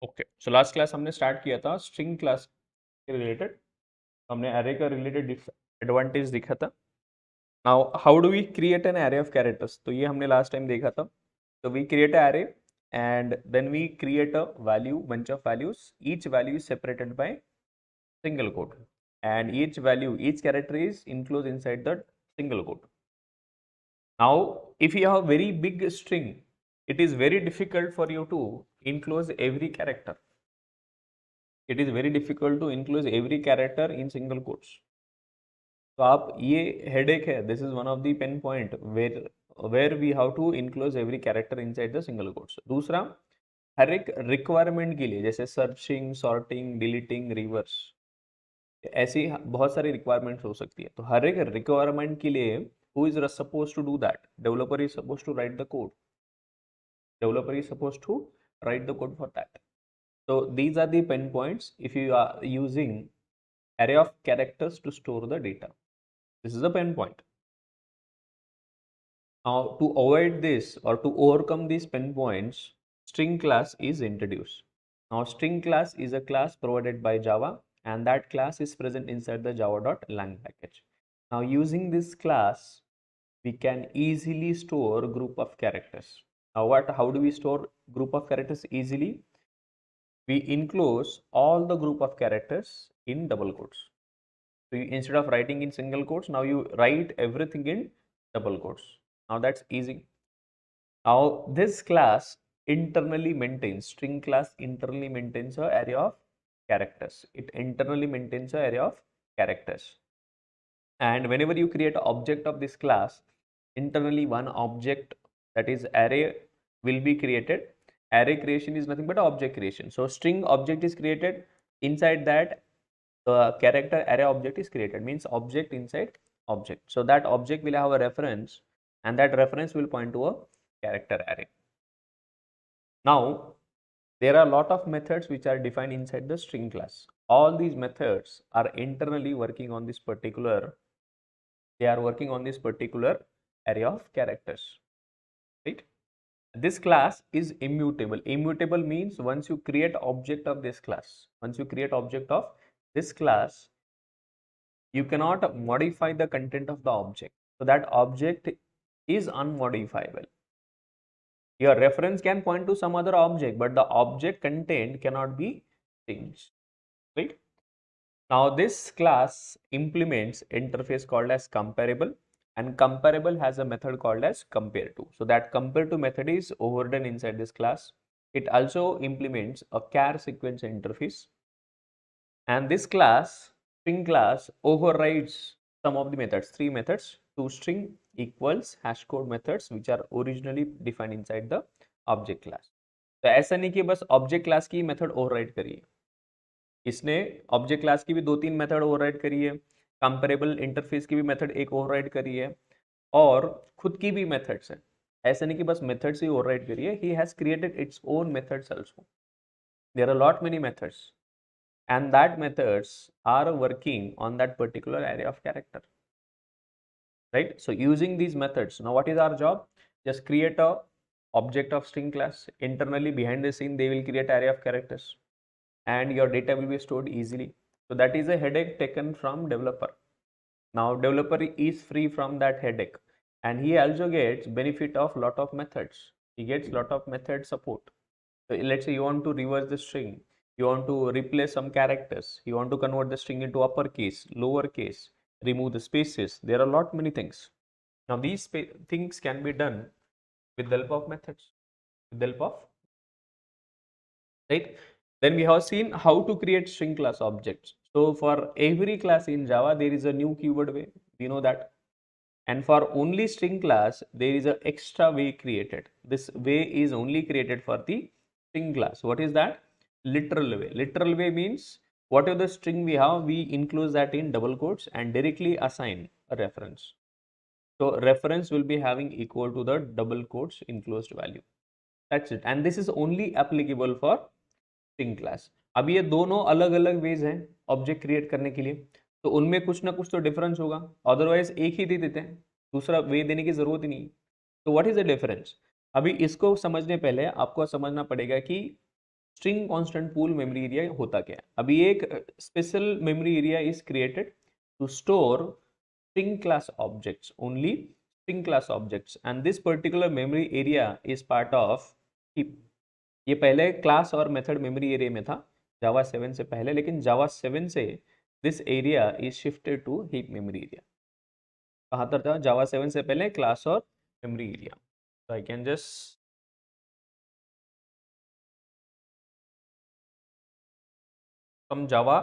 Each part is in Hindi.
ओके, सो लास्ट क्लास हमने स्टार्ट किया था स्ट्रिंग क्लास के रिलेटेड। हमने एरे का रिलेटेड एडवांटेज देखा था। Now how do we create an array of characters, तो ये हमने लास्ट टाइम देखा था। तो we create a array and then we create a value, bunch of values. Each value is separated by single quote, and each value, each character is enclosed inside the single quote. Now if you have a very big string, it is very difficult for you to enclose every character. It is very difficult to enclose every character in single quotes. तो आप ये headache है, this is one of the pain point where we have to enclose every character inside the single quotes. दूसरा, हर एक रिक्वायरमेंट के लिए, जैसे सर्चिंग, सॉर्टिंग, डिलीटिंग, रिवर्स, ऐसी बहुत सारी रिक्वायरमेंट्स हो सकती है। तो हर एक रिक्वायरमेंट के लिए who is supposed to do that? Developer is supposed to write the code. Developer is supposed to write the code for that. So these are the pain points if you are using array of characters to store the data. This is the pain point. Now to avoid this or to overcome these pain points, string class is introduced. Now string class is a class provided by Java, and that class is present inside the java.lang package. Now using this class, we can easily store group of characters. Now how do we store group of characters easily? We enclose all the group of characters in double quotes. So instead of writing in single quotes, now you write everything in double quotes. Now that's easy. Now this class internally maintains, string class internally maintains a array of characters. It internally maintains a array of characters. And whenever you create an object of this class, internally one object, that is array, will be created. Array creation is nothing but object creation. So string object is created, inside that the character array object is created, means object inside object. So that object will have a reference, and that reference will point to a character array. Now there are a lot of methods which are defined inside the string class. All these methods are internally working on this particular, they are working on this particular array of characters, right? This class is immutable. Immutable means once you create object of this class, once you create object of this class, you cannot modify the content of the object. So that object is unmodifiable. Your reference can point to some other object, but the object content cannot be changed, right? Now this class implements interface called as comparable, and comparable has a method called as compare to. So that compare to method is overridden inside this class. It also implements a char sequence interface, and this class, string class, overrides some of the methods, three methods, toString, equals, hashcode methods, which are originally defined inside the object class. तो ऐसा नहीं कि बस ऑब्जेक्ट क्लास की मेथड ओवरराइड करिए, इसने ऑब्जेक्ट क्लास की भी दो तीन मेथड ओवरराइड करी है, कंपेरेबल इंटरफेस की भी मेथड एक ओवरराइड करी है, और खुद की भी मेथड्स है। ऐसा नहीं कि बस मेथड्स ही ओवरराइड करी है, he has created its own methods also. There are lot many methods, and that methods are working on that particular array of character, right? So using these methods, now what is our job? Just create a object of string class. Internally behind the scene they will create array of characters, and your data will be stored easily. So that is a headache taken from developer. Now developer is free from that headache, and he also gets benefit of lot of methods. He gets lot of method support. So let's say you want to reverse the string, you want to replace some characters, you want to convert the string into uppercase, lowercase, remove the spaces. There are lot many things. Now these things can be done with the help of methods, with the help of, right? Then we have seen how to create string class objects. So for every class in Java, there is a new keyword way. We know that. And for only string class, there is an extra way created. This way is only created for the string class. What is that? Literal way. Literal way means whatever the string we have, we enclose that in double quotes and directly assign a reference. So reference will be having equal to the double quotes enclosed value. That's it. And this is only applicable for string class. अब ये दोनों अलग अलग वेज हैं ऑब्जेक्ट क्रिएट करने के लिए, तो उनमें कुछ ना कुछ तो डिफरेंस होगा, अदरवाइज एक ही दे देते हैं, दूसरा वे देने की जरूरत ही नहीं. तो व्हाट इज द डिफरेंस? अभी इसको समझने पहले आपको समझना पड़ेगा कि string constant pool memory area होता क्या है? अभी एक special memory area is created to store string class objects, only string class objects, and this particular memory area is part of heap. ये पहले क्लास और मेथड मेमोरी एरिया में था जावा 7 से पहले, लेकिन जावा 7 से this area is shifted to heap memory area. कहाँ तक था? जावा 7 से पहले क्लास और memory area. So I can just हम जावा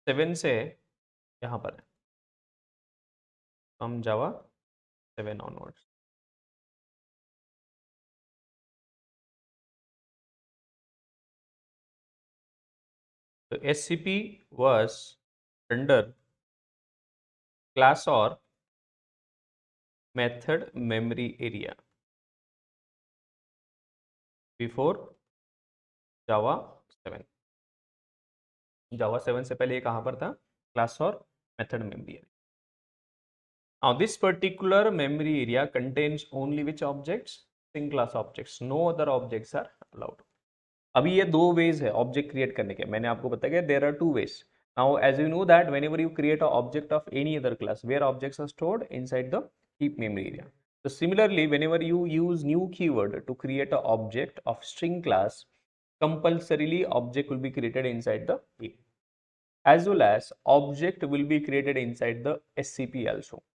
7 से यहाँ पर है, हम जावा 7 onwards. So SCP was under class or method memory area before जावा 7. जावा 7 से पहले ये कहाँ पर था? क्लास और method memory area. Now this particular memory area contains only which objects? String class objects. No other objects are allowed. अभी ये दो ways है object create करने के. मैंने आपको बताया there are two ways. Now as you know that whenever you create an object of any other class, where objects are stored inside the heap memory area. So similarly, whenever you use new keyword to create an object of string class, compulsorily object will be created inside the heap, as well as object will be created inside the SCP also.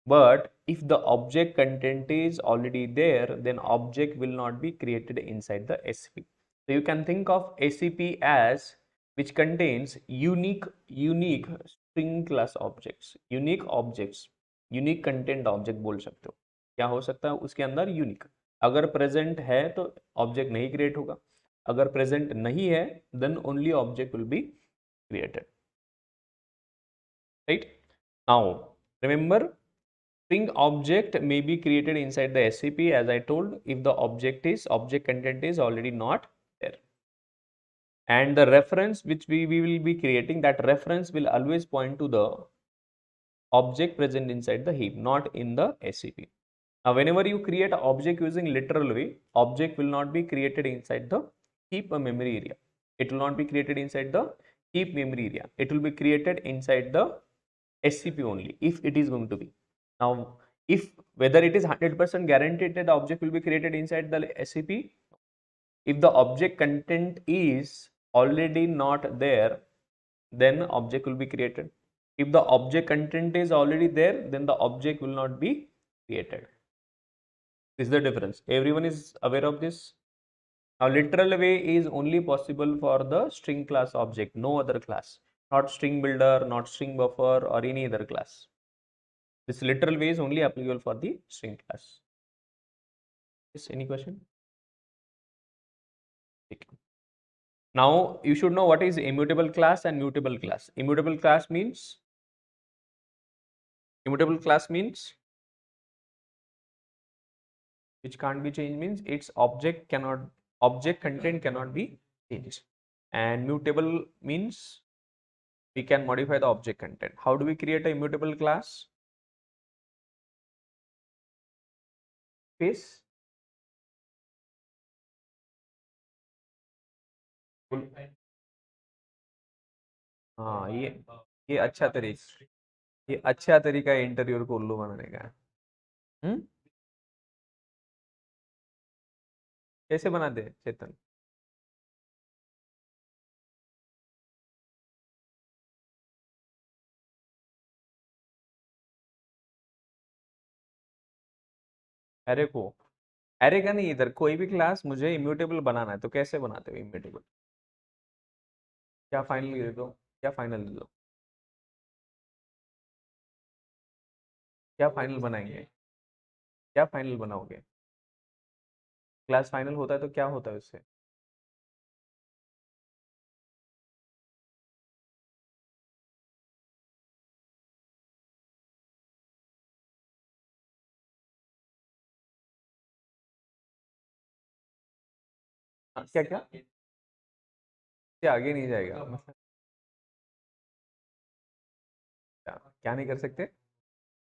But if the object content is already there, then object will not be created inside the SCP. So you can think of SCP as which contains unique string class objects, unique objects, unique content object बोल सकते हो. क्या हो सकता है उसके अंदर? यूनिक. अगर प्रेजेंट है तो ऑब्जेक्ट नहीं क्रिएट होगा, अगर प्रेजेंट नहीं है then only object will be created. Right? Now remember, string object may be created inside the SCP, as I told, if the object content is already not there. And the reference which we will be creating, that reference will always point to the object present inside the heap, not in the SCP. Now whenever you create an object using literal way, object will not be created inside the heap memory area. It will not be created inside the heap memory area. It will be created inside the SCP only, if it is going to be. Now, if whether it is 100% guaranteed that the object will be created inside the SCP, if the object content is already not there, then object will be created. If the object content is already there, then the object will not be created. This is the difference. Everyone is aware of this? Now, literal way is only possible for the string class object, no other class. Not string builder, not string buffer, or any other class. This literal way is only applicable for the string class. Yes, any question? Okay. Now you should know what is immutable class and mutable class. Immutable class means which can't be changed, means its object content cannot be changed. And mutable means we can modify the object content. How do we create a immutable class? Space. हाँ, ये अच्छा तरीका है इंटरव्यूअर को उल्लू बनाने का. कैसे बनाते हैं चेतन? अरे का नहीं, इधर कोई भी क्लास मुझे इम्यूटेबल बनाना है तो कैसे बनाते हो इम्यूटेबल? क्या फाइनल दे दो, क्या फाइनल दे दो, क्या फाइनल बनाएंगे, क्या फाइनल बनाओगे? क्लास फाइनल होता है तो क्या होता है उससे? क्या क्या क्या आगे नहीं जाएगा मतलब? क्या नहीं कर सकते?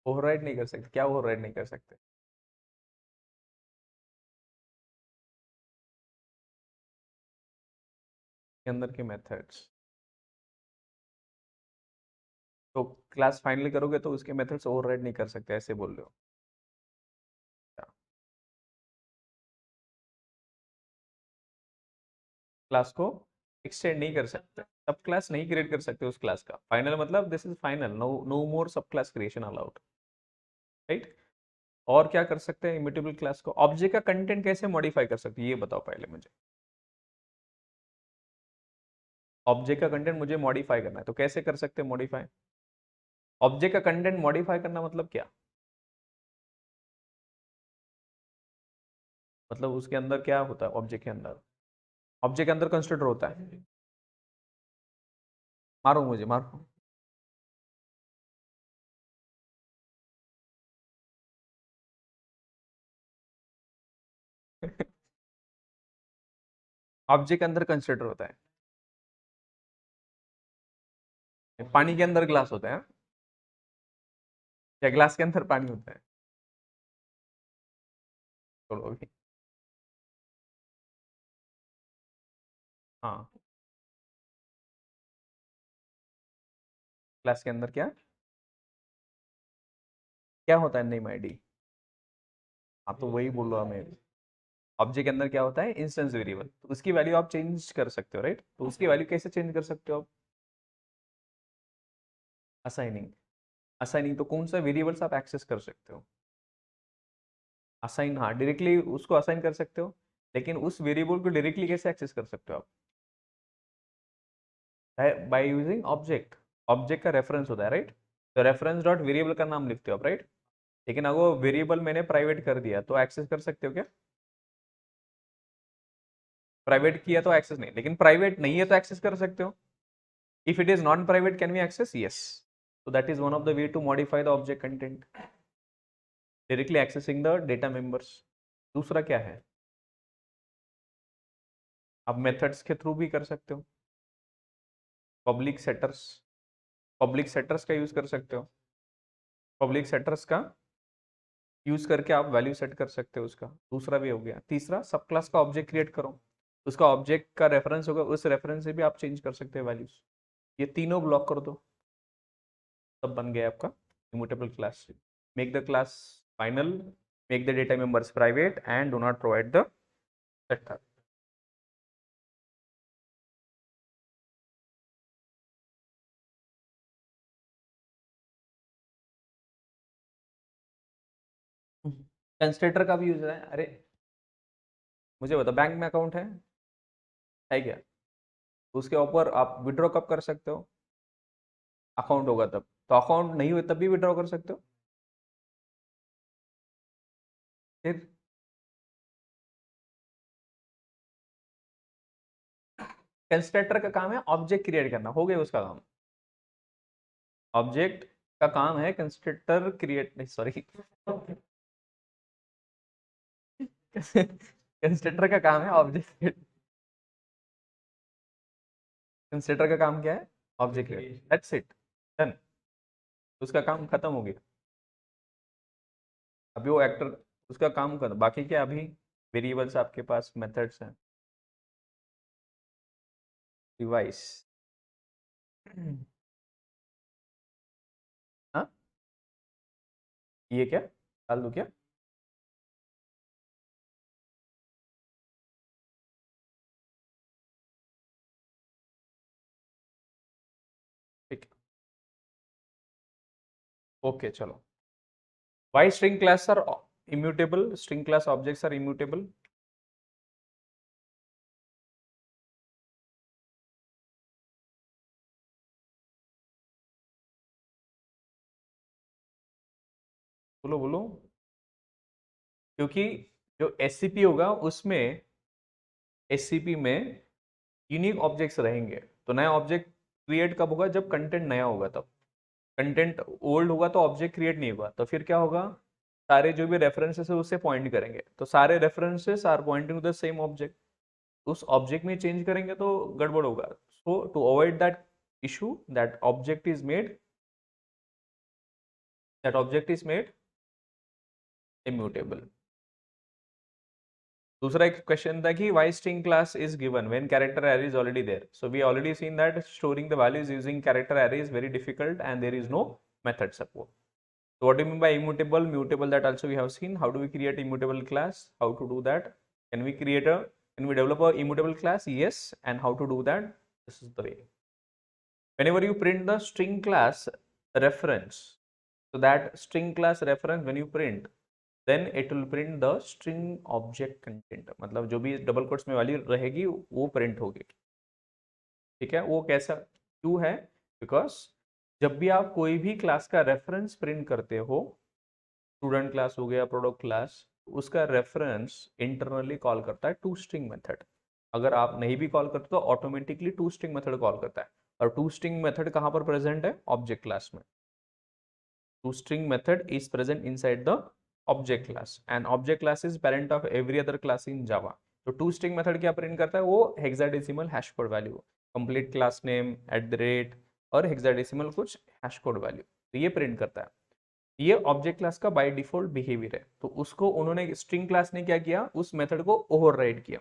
ओवरराइड नहीं कर सकते? क्या ओवरराइड नहीं कर सकते? के अंदर के मेथड्स, तो क्लास फाइनल करोगे तो उसके मेथड्स ओवरराइड नहीं कर सकते, ऐसे बोल रहे हो? क्लास को एक्सटेंड नहीं कर सकते, सब क्लास नहीं क्रिएट कर सकते उस क्लास का। फाइनल मतलब this is final, no no more subclass creation allowed, right? और क्या कर सकते हैं इम्यूटेबल क्लास को? ऑब्जेक्ट का कंटेंट कैसे मॉडिफाई कर सकते हैं ये बताओ पहले मुझे। ऑब्जेक्ट का कंटेंट मुझे मॉडिफाई करना है तो कैसे कर सकते हैं मॉडिफाई? ऑब्जेक्ट का कंटेंट मॉडिफाई करना मतलब क्या? मतलब उसके अंदर क्या होता है ऑब्जेक्ट के अंदर? ऑब्जेक्ट के अंदर कंस्ट्रक्टर होता है। मारो मुझे, मारो। ऑब्जेक्ट के अंदर कंस्ट्रक्टर होता है, पानी के अंदर ग्लास होता है? क्या ग्लास के अंदर पानी होता है? छोड़ो अभी। हाँ, क्लास के अंदर क्या क्या होता है नेम आईडी? हाँ तो वही बोल रहा हूँ मैं। ऑब्जेक्ट के अंदर क्या होता है? इंस्टेंस वेरिएबल, तो उसकी वैल्यू आप चेंज कर सकते हो, राइट? तो उसकी वैल्यू कैसे चेंज कर सकते हो आप? असाइनिंग। असाइनिंग तो कौन सा वेरिएबल्स आप एक्सेस कर सकते हो? असाइन, हाँ डायरेक्टली उसको असाइन कर सकते हो, लेकिन उस वेरिएबल को डायरेक्टली कैसे एक्सेस कर सकते हो आप? By using object. ऑब्जेक्ट का रेफरेंस होता है, राइट? तो रेफरेंस डॉट वेरिएबल का नाम लिखते हो आप, राइट? लेकिन अगर वेरिएबल मैंने प्राइवेट कर दिया तो एक्सेस कर सकते हो क्या? प्राइवेट किया तो एक्सेस नहीं, लेकिन प्राइवेट नहीं है तो एक्सेस कर सकते हो। If it is non private can we access? Yes. So that is one of the way to modify the object content, directly accessing the data members. दूसरा क्या है? आप मेथड्स के थ्रू भी कर सकते हो। पब्लिक सेटर्स, पब्लिक सेटर्स का यूज कर सकते हो। पब्लिक सेटर्स का यूज करके आप वैल्यू सेट कर सकते हो उसका। दूसरा भी हो गया। तीसरा, सब क्लास का ऑब्जेक्ट क्रिएट करो, उसका ऑब्जेक्ट का रेफरेंस होगा, उस रेफरेंस से भी आप चेंज कर सकते हो वैल्यूज। ये तीनों ब्लॉक कर दो, तब बन गया आपका immutable class. Make the class final, make the data members private and do not provide the setter. Constructor का भी यूज है? अरे मुझे बता, बैंक में अकाउंट है क्या? उसके ऊपर आप विड्रॉ कब कर सकते हो? अकाउंट होगा तब। तो अकाउंट नहीं हुए तब भी विड्रॉ कर सकते हो? फिर कंस्ट्रक्टर का काम है ऑब्जेक्ट क्रिएट करना, हो गया उसका काम। ऑब्जेक्ट का काम है कंस्ट्रक्टर क्रिएट, नहीं सॉरी, कंस्ट्रक्टर का काम है ऑब्जेक्ट, कंस्ट्रक्टर का काम क्या है? Object create, that's it, done. उसका काम खत्म हो गया। अभी वो एक्टर उसका काम कर, बाकी क्या अभी वेरिएबल्स आपके पास मेथड्स हैं। डिवाइस, हाँ ये क्या डाल दूं क्या? ठीक है, ओके चलो। Why string class are immutable? String class objects are immutable. बोलो बोलो। क्योंकि जो एससीपी होगा उसमें, एससीपी में यूनिक ऑब्जेक्ट्स रहेंगे। तो नया ऑब्जेक्ट क्रिएट कब होगा? जब कंटेंट नया होगा तब। कंटेंट ओल्ड होगा तो ऑब्जेक्ट क्रिएट नहीं होगा, तो फिर क्या होगा? सारे जो भी रेफरेंसेस है उससे पॉइंट करेंगे, तो सारे references are pointing to the same object. उस ऑब्जेक्ट में चेंज करेंगे तो गड़बड़ होगा। So to avoid that issue, that object is made immutable। दूसरा एक क्वेश्चन था कि why string class is given when character array is already there. So we already seen that storing the values using character array is very difficult and there is no method support. So what do you mean by immutable? Mutable, that also we have seen. How do we create immutable class? How to do that? Can we develop a immutable class? Yes. And how to do that? This is the way. Whenever you print the string class reference, so that string class reference when you print, then it will print the string object content. मतलब जो भी डबल कोट्स में वैल्यू रहेगी वो प्रिंट होगी. ठीक है, वो कैसा क्यों है? बिकॉज जब भी आप कोई भी क्लास का रेफरेंस प्रिंट करते हो, स्टूडेंट क्लास हो गया, प्रोडक्ट क्लास, उसका रेफरेंस इंटरनली कॉल करता है टू स्ट्रिंग मेथड. अगर आप नहीं भी कॉल करते तो automatically to string method call करता है. और टू स्ट्रिंग मेथड कहाँ पर प्रेजेंट है? ऑब्जेक्ट क्लास में. toString method is present inside the object class and object class is parent of every other class in Java. तो toString method क्या प्रिंट करता है? वो hexadecimal hash code value, complete class name @ और हेक्साडेसिमल कुछ हैश कोड वैल्यू, तो ये प्रिंट करता है. ये ऑब्जेक्ट क्लास का बाय डिफॉल्ट बिहेवियर है. तो उसको उन्होंने स्ट्रिंग क्लास ने क्या किया? उस मेथड को ओवरराइड किया.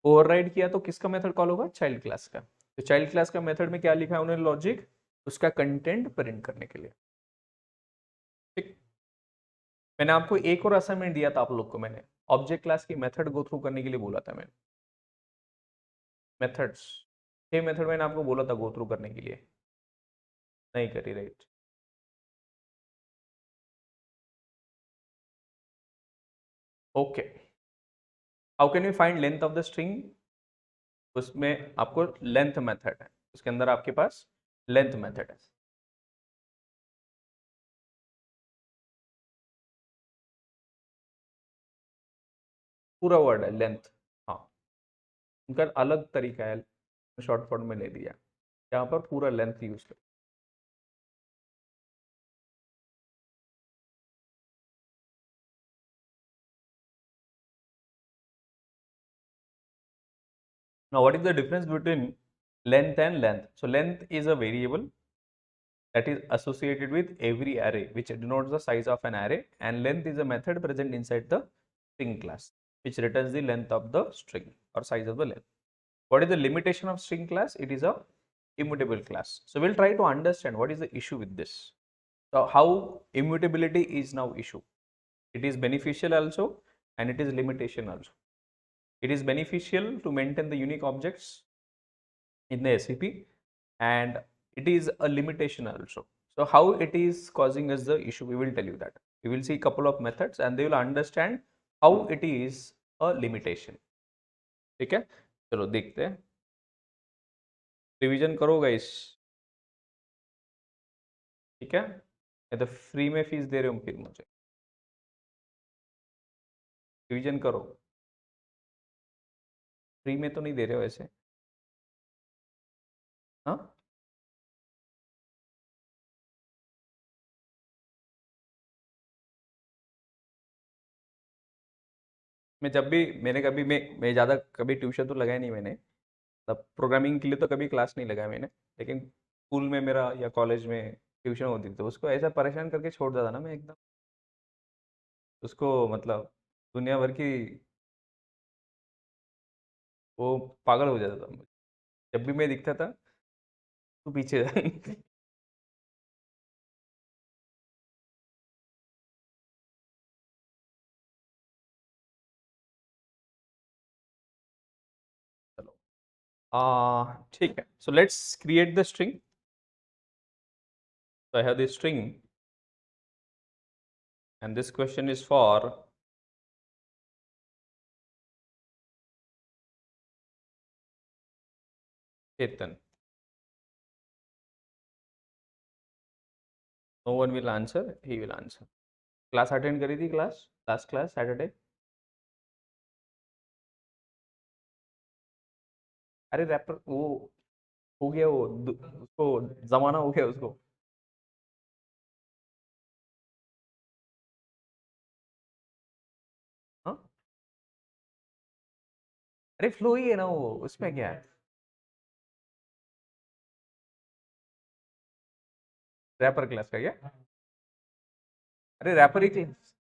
ओवरराइड किया तो किसका मेथड कॉल होगा? चाइल्ड क्लास का. तो चाइल्ड क्लास का मेथड में क्या लिखा है उन्होंने? लॉजिक, उसका कंटेंट प्रिंट करने के लिए. ठीक. मैंने आपको एक और असाइनमेंट दिया था आप लोग को. मैंने ऑब्जेक्ट क्लास की मेथड गो थ्रू करने के लिए बोला था. मैंने मेथड्स, 6 मेथड मैंने आपको बोला था गो थ्रू करने के लिए. नहीं करी, right? Okay. How can you find length of the string? उसमें आपको लेंथ मेथड है, उसके अंदर आपके पास लेंथ मेथड है. पूरा वर्ड है लेंथ. हाँ, उनका अलग तरीका है, शॉर्ट फॉर्म में ले दिया. यहाँ पर पूरा लेंथ यूज कर. Now, what is the difference between length and length? So, length is a variable that is associated with every array which denotes the size of an array, and length is a method present inside the string class which returns the length of the string or size of the length. What is the limitation of string class? It is a immutable class. So, we'll try to understand what is the issue with this. So, how immutability is now issue? It is beneficial also and it is limitation also. It is beneficial to maintain the unique objects in the SAP, and it is a limitation also. So how it is causing us the issue, we will tell you that. We will see a couple of methods and they will understand how it is a limitation. ठीक है, चलो देखते हैं. रिवीजन करो गाइस. ठीक है, ये तो फ्री में फीस दे रहे हो फिर मुझे. रिवीजन करो, फ्री में तो नहीं दे रहे हो ऐसे. हाँ, मैं जब भी मैंने कभी मैं ज़्यादा कभी ट्यूशन तो लगाया नहीं मैंने. तब प्रोग्रामिंग के लिए तो कभी क्लास नहीं लगाया मैंने, लेकिन स्कूल में मेरा या कॉलेज में ट्यूशन होती थी तो उसको ऐसा परेशान करके छोड़ देता ना मैं एकदम. उसको मतलब दुनिया भर की वो पागल हो जाता था मुझे. जब भी मैं दिखता था तू पीछे जा. चलो, ठीक है. So let's create the string. So I have this string and this question is for Chetan. No one will answer, he will answer. Class attend करी थी? Class, last class Saturday. अरे रैपर वो हो गया, वो उसको जमाना हो गया उसको. हाँ, अरे फ्लो ही है ना वो, उसमें क्या है? रैपर क्लास का क्या? अरे रैपर ही क्लास.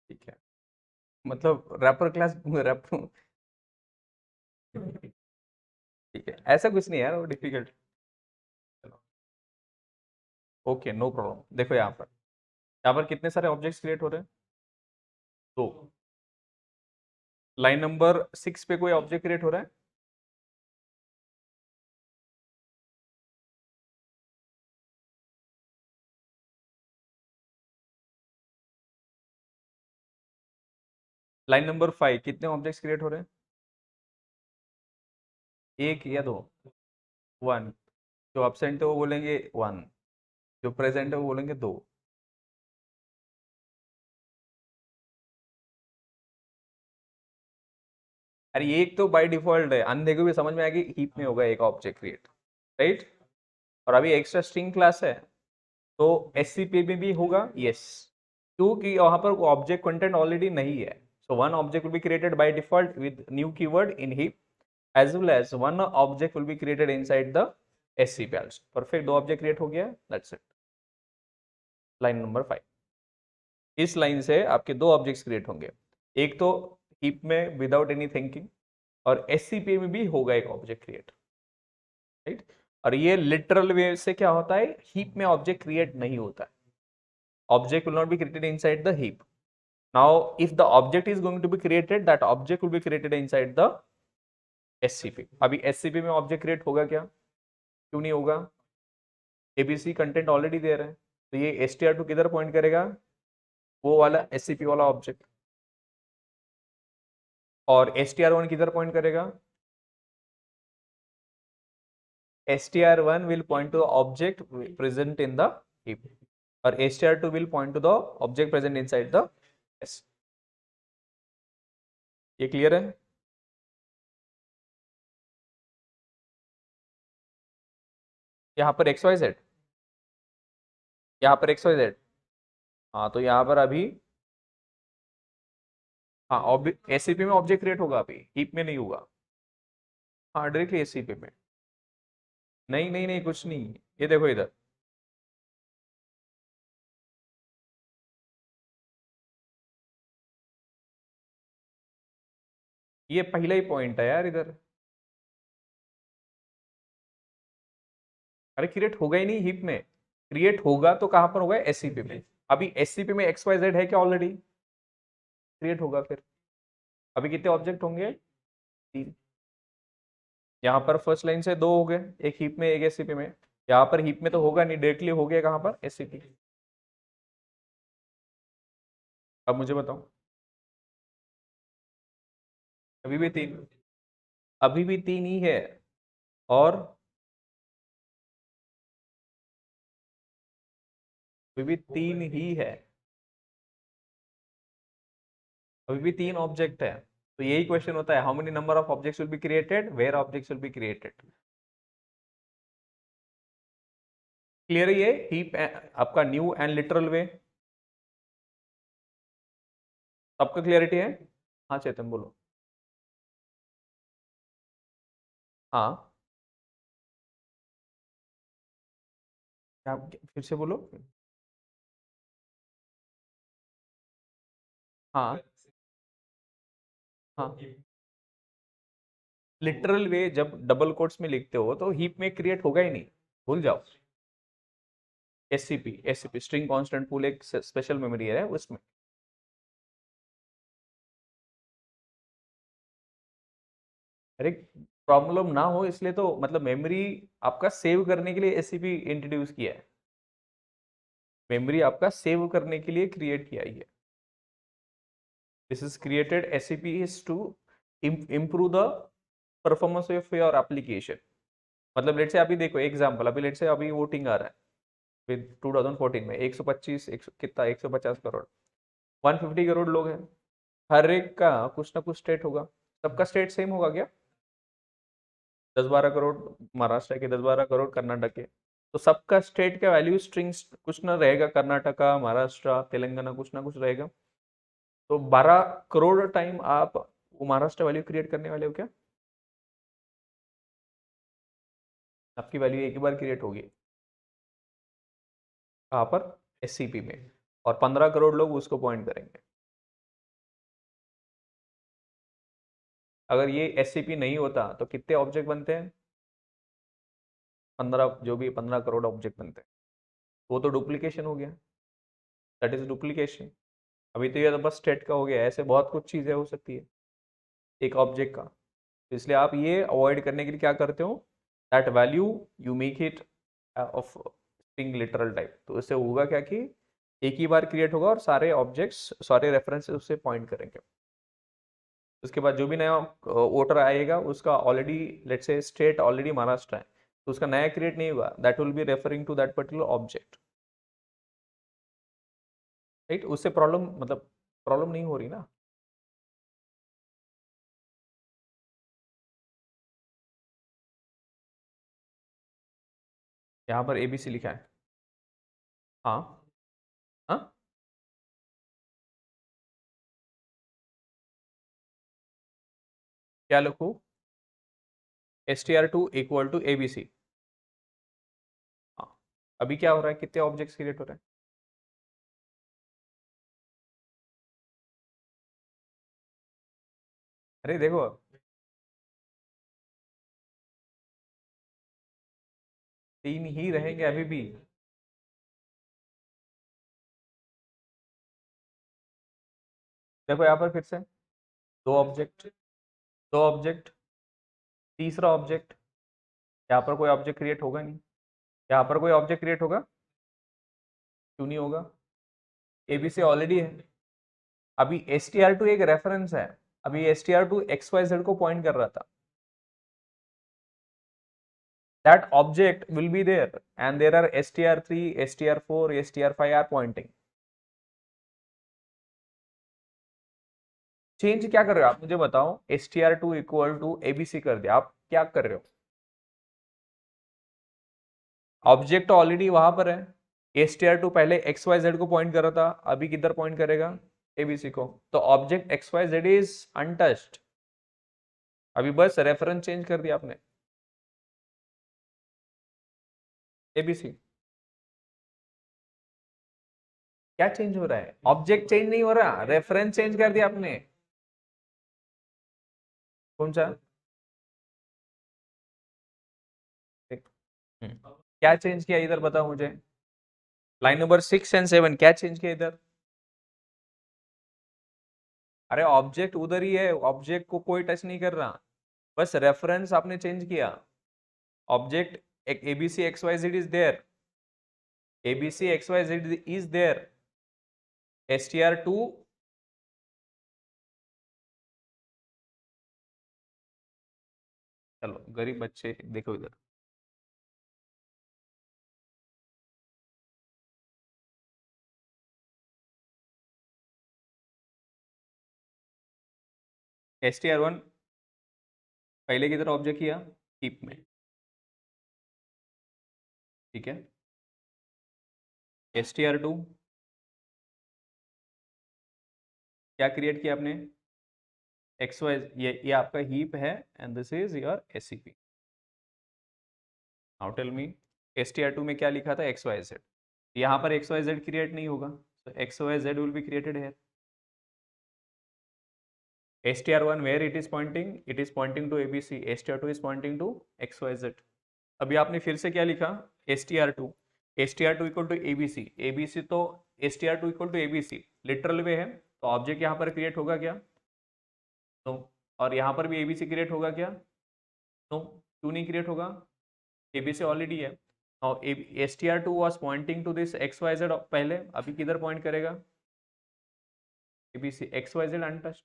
ठीक है, मतलब रैपर क्लास रैप ठीक है, ऐसा कुछ नहीं है यार वो डिफिकल्ट। Okay no problem. देखो यहाँ पर कितने सारे ऑब्जेक्ट्स क्रिएट हो रहे हैं? दो। लाइन नंबर 6 पे कोई ऑब्जेक्ट क्रिएट हो रहा है? लाइन नंबर 5 कितने ऑब्जेक्ट्स क्रिएट हो रहे हैं? एक या दो? वन। जो absent है वो बोलेंगे वन, जो प्रेजेंट है वो बोलेंगे दो। अरे एक तो बाय डिफॉल्ट है, अंधे को भी समझ में आएगी हीप में होगा एक ऑब्जेक्ट क्रिएट, राइट। और अभी एक्स्ट्रा स्ट्रिंग क्लास है तो एससीपी में भी होगा, यस, क्योंकि वहां पर ऑब्जेक्ट कंटेंट ऑलरेडी नहीं है। So one object will be created by default with new keyword in heap, as well as one object will be created inside the SCP also. Perfect, दो ऑब्जेक्ट क्रिएट हो गया, that's it। लाइन नंबर 5, इस लाइन से आपके दो ऑब्जेक्ट्स क्रिएट होंगे, एक तो हीप में विदाउट एनी थिंकिंग, और एससीपी में भी होगा एक ऑब्जेक्ट क्रिएट, राइट। और ये लिटरल वे से क्या होता है, हीप में ऑब्जेक्ट क्रिएट नहीं होता है, object will not be created inside the heap. Now if the object is going to be created, that object will be created inside the SCP. अभी एससीपी में ऑब्जेक्ट क्रिएट होगा क्या? क्यों नहीं होगा? एबीसी कंटेंट ऑलरेडी दे रहे हैं, तो ये str2 किधर पॉइंट करेगा? वो वाला एससीपी वाला ऑब्जेक्ट। और str1 किधर पॉइंट करेगा? str1 will point to the object present in the heap, और str2 will point to the object present inside the s। ये क्लियर है? यहाँ पर xyz, यहाँ पर xyz, हाँ तो यहाँ पर अभी, हाँ एससीपी में ऑब्जेक्ट क्रिएट होगा, अभी हीप में नहीं होगा। हाँ डायरेक्टली एससीपी में। नहीं नहीं नहीं, कुछ नहीं, ये देखो इधर, ये पहला ही पॉइंट है यार इधर। अरे क्रिएट होगा ही नहीं हीप में, क्रिएट होगा तो कहां पर होगा? एससीपी में। अभी एससीपी में एक्स वाई जेड है क्या ऑलरेडी? क्रिएट होगा फिर। अभी कितने ऑब्जेक्ट होंगे? तीन। यहाँ पर फर्स्ट लाइन से दो हो गए, एक हीप में एक एससीपी में। यहाँ पर हीप में तो होगा नहीं, डायरेक्टली हो गया कहां पर? एससीपी। अब मुझे बताओ, अभी भी तीन, अभी भी तीन ही है। और अभी भी तीन ही है, अभी भी तीन ऑब्जेक्ट है। तो यही क्वेश्चन होता है, how many number of objects will be created, where objects will be created. Clear है ये हीप आपका न्यू एंड लिटरल वे, सबका क्लियरिटी है? हाँ चेतन बोलो। हाँ फिर से बोलो। हाँ हाँ, लिटरल वे जब डबल कोट्स में लिखते हो तो हीप में क्रिएट होगा ही नहीं, भूल जाओ। SCP, SCP string constant pool एक स्पेशल मेमोरी है उसमें। अरे प्रॉब्लम ना हो इसलिए तो, मतलब मेमोरी आपका सेव करने के लिए एससीपी इंट्रोड्यूस किया है, मेमोरी आपका सेव करने के लिए क्रिएट किया है। This is created, SCP is to improve the performance of your application. मतलब लेट से अभी देखो एग्जांपल, अभी लेट से अभी वोटिंग आ रहा है विद 2014 में 125 कितना 150 करोड़, 150 करोड़ लोग हैं, हर एक का कुछ ना कुछ स्टेट होगा, सबका स्टेट सेम होगा क्या? 10-12 करोड़ महाराष्ट्र के, 10-12 करोड़ कर्नाटक के, तो सबका स्टेट का वैल्यू स्ट्रिंग्स कुछ ना रहेगा, कर्नाटका, महाराष्ट्र, तेलंगाना, कुछ ना कुछ रहेगा। तो 12 करोड़ टाइम आप वो महाराष्ट्र वैल्यू क्रिएट करने वाले हो क्या? आपकी वैल्यू एक ही बार क्रिएट होगी, कहाँ पर? एससीपी में, और 15 करोड़ लोग उसको पॉइंट करेंगे। अगर ये SCP नहीं होता तो कितने ऑब्जेक्ट बनते हैं? 15, जो भी 15 करोड़ ऑब्जेक्ट बनते हैं। वो तो डुप्लीकेशन हो गया, दैट इज डुप्लीकेशन। अभी तो ये तो बस स्टेट का हो गया, ऐसे बहुत कुछ चीजें हो सकती है एक ऑब्जेक्ट का। तो इसलिए आप ये अवॉइड करने के लिए क्या करते हो, that value you make it of string literal type. तो इससे होगा क्या कि एक ही बार क्रिएट होगा और सारे ऑब्जेक्ट्स, सारे रेफरेंसेस उससे पॉइंट करेंगे। उसके बाद जो भी नया वोटर आएगा उसका already let's say state already Maharashtra है, तो उसका नया क्रिएट नहीं हुआ, that will be referring to that particular object, right. उससे प्रॉब्लम, मतलब प्रॉब्लम नहीं हो रही ना। यहाँ पर ABC लिखा है। हाँ। हाँ, क्या लिखूँ? str2 equal to ABC। हाँ, अभी क्या हो रहा है, कितने ऑब्जेक्ट्स क्रिएट हो रहे हैं? अरे देखो, 3 ही रहेंगे अभी भी। देखो यहाँ पर फिर से 2 ऑब्जेक्ट, 2 ऑब्जेक्ट, तीसरा ऑब्जेक्ट। यहाँ पर कोई ऑब्जेक्ट क्रिएट होगा नहीं, यहाँ पर कोई ऑब्जेक्ट क्रिएट होगा? क्यों नहीं होगा? ABC ऑलरेडी है। अभी str2 एक रेफरेंस है, अभी str2 XYZ को पॉइंट कर रहा था। That object will be there and there are str3, str4, str5 are pointing. Change क्या कर रहे हो आप, मुझे बताओ। str2 इक्वल टू ABC कर दिया, आप क्या कर रहे हो? ऑब्जेक्ट ऑलरेडी वहां पर है, str2 पहले XYZ को पॉइंट कर रहा था, अभी किधर पॉइंट करेगा? ABC को। तो ऑब्जेक्ट XYZ इज अनटच्ड, अभी बस रेफरेंस चेंज कर दिया आपने, ABC। क्या चेंज हो रहा है? ऑब्जेक्ट चेंज नहीं हो रहा, रेफरेंस चेंज कर दिया आपने। कौन सा? क्या चेंज किया इधर, बताओ मुझे। लाइन नंबर 6 एंड 7 क्या चेंज किया इधर? अरे ऑब्जेक्ट उधर ही है, ऑब्जेक्ट को कोई टच नहीं कर रहा, बस रेफरेंस आपने चेंज किया। Object ABC XYZ is there, ABC XYZ is there, str2। चलो गरीब बच्चे देखो इधर, str1 पहले की तरह ऑब्जेक्ट किया हीप में, ठीक है। str2 क्या क्रिएट किया आपने? XY, ये आपका हीप है and this is your SCP। Now tell me, str2 में क्या लिखा था? XYZ। यहाँ पर XYZ क्रिएट नहीं होगा, तो XYZ विल बी क्रिएटेड है। str1 where it is pointing, it is pointing to ABC, str2 is pointing to XYZ। अभी आपने फिर से क्या लिखा? str2, str2 equal to ABC, ABC तो str2 equal to ABC literal way है, तो ऑब्जेक्ट यहाँ पर क्रिएट होगा क्या? नो। और यहाँ पर भी ABC क्रिएट होगा क्या? नो। क्यों नहीं क्रिएट होगा? ABC ऑलरेडी है। और str2 was pointing to this XYZ पहले, अभी किधर पॉइंट करेगा? ABC, XYZ untouched.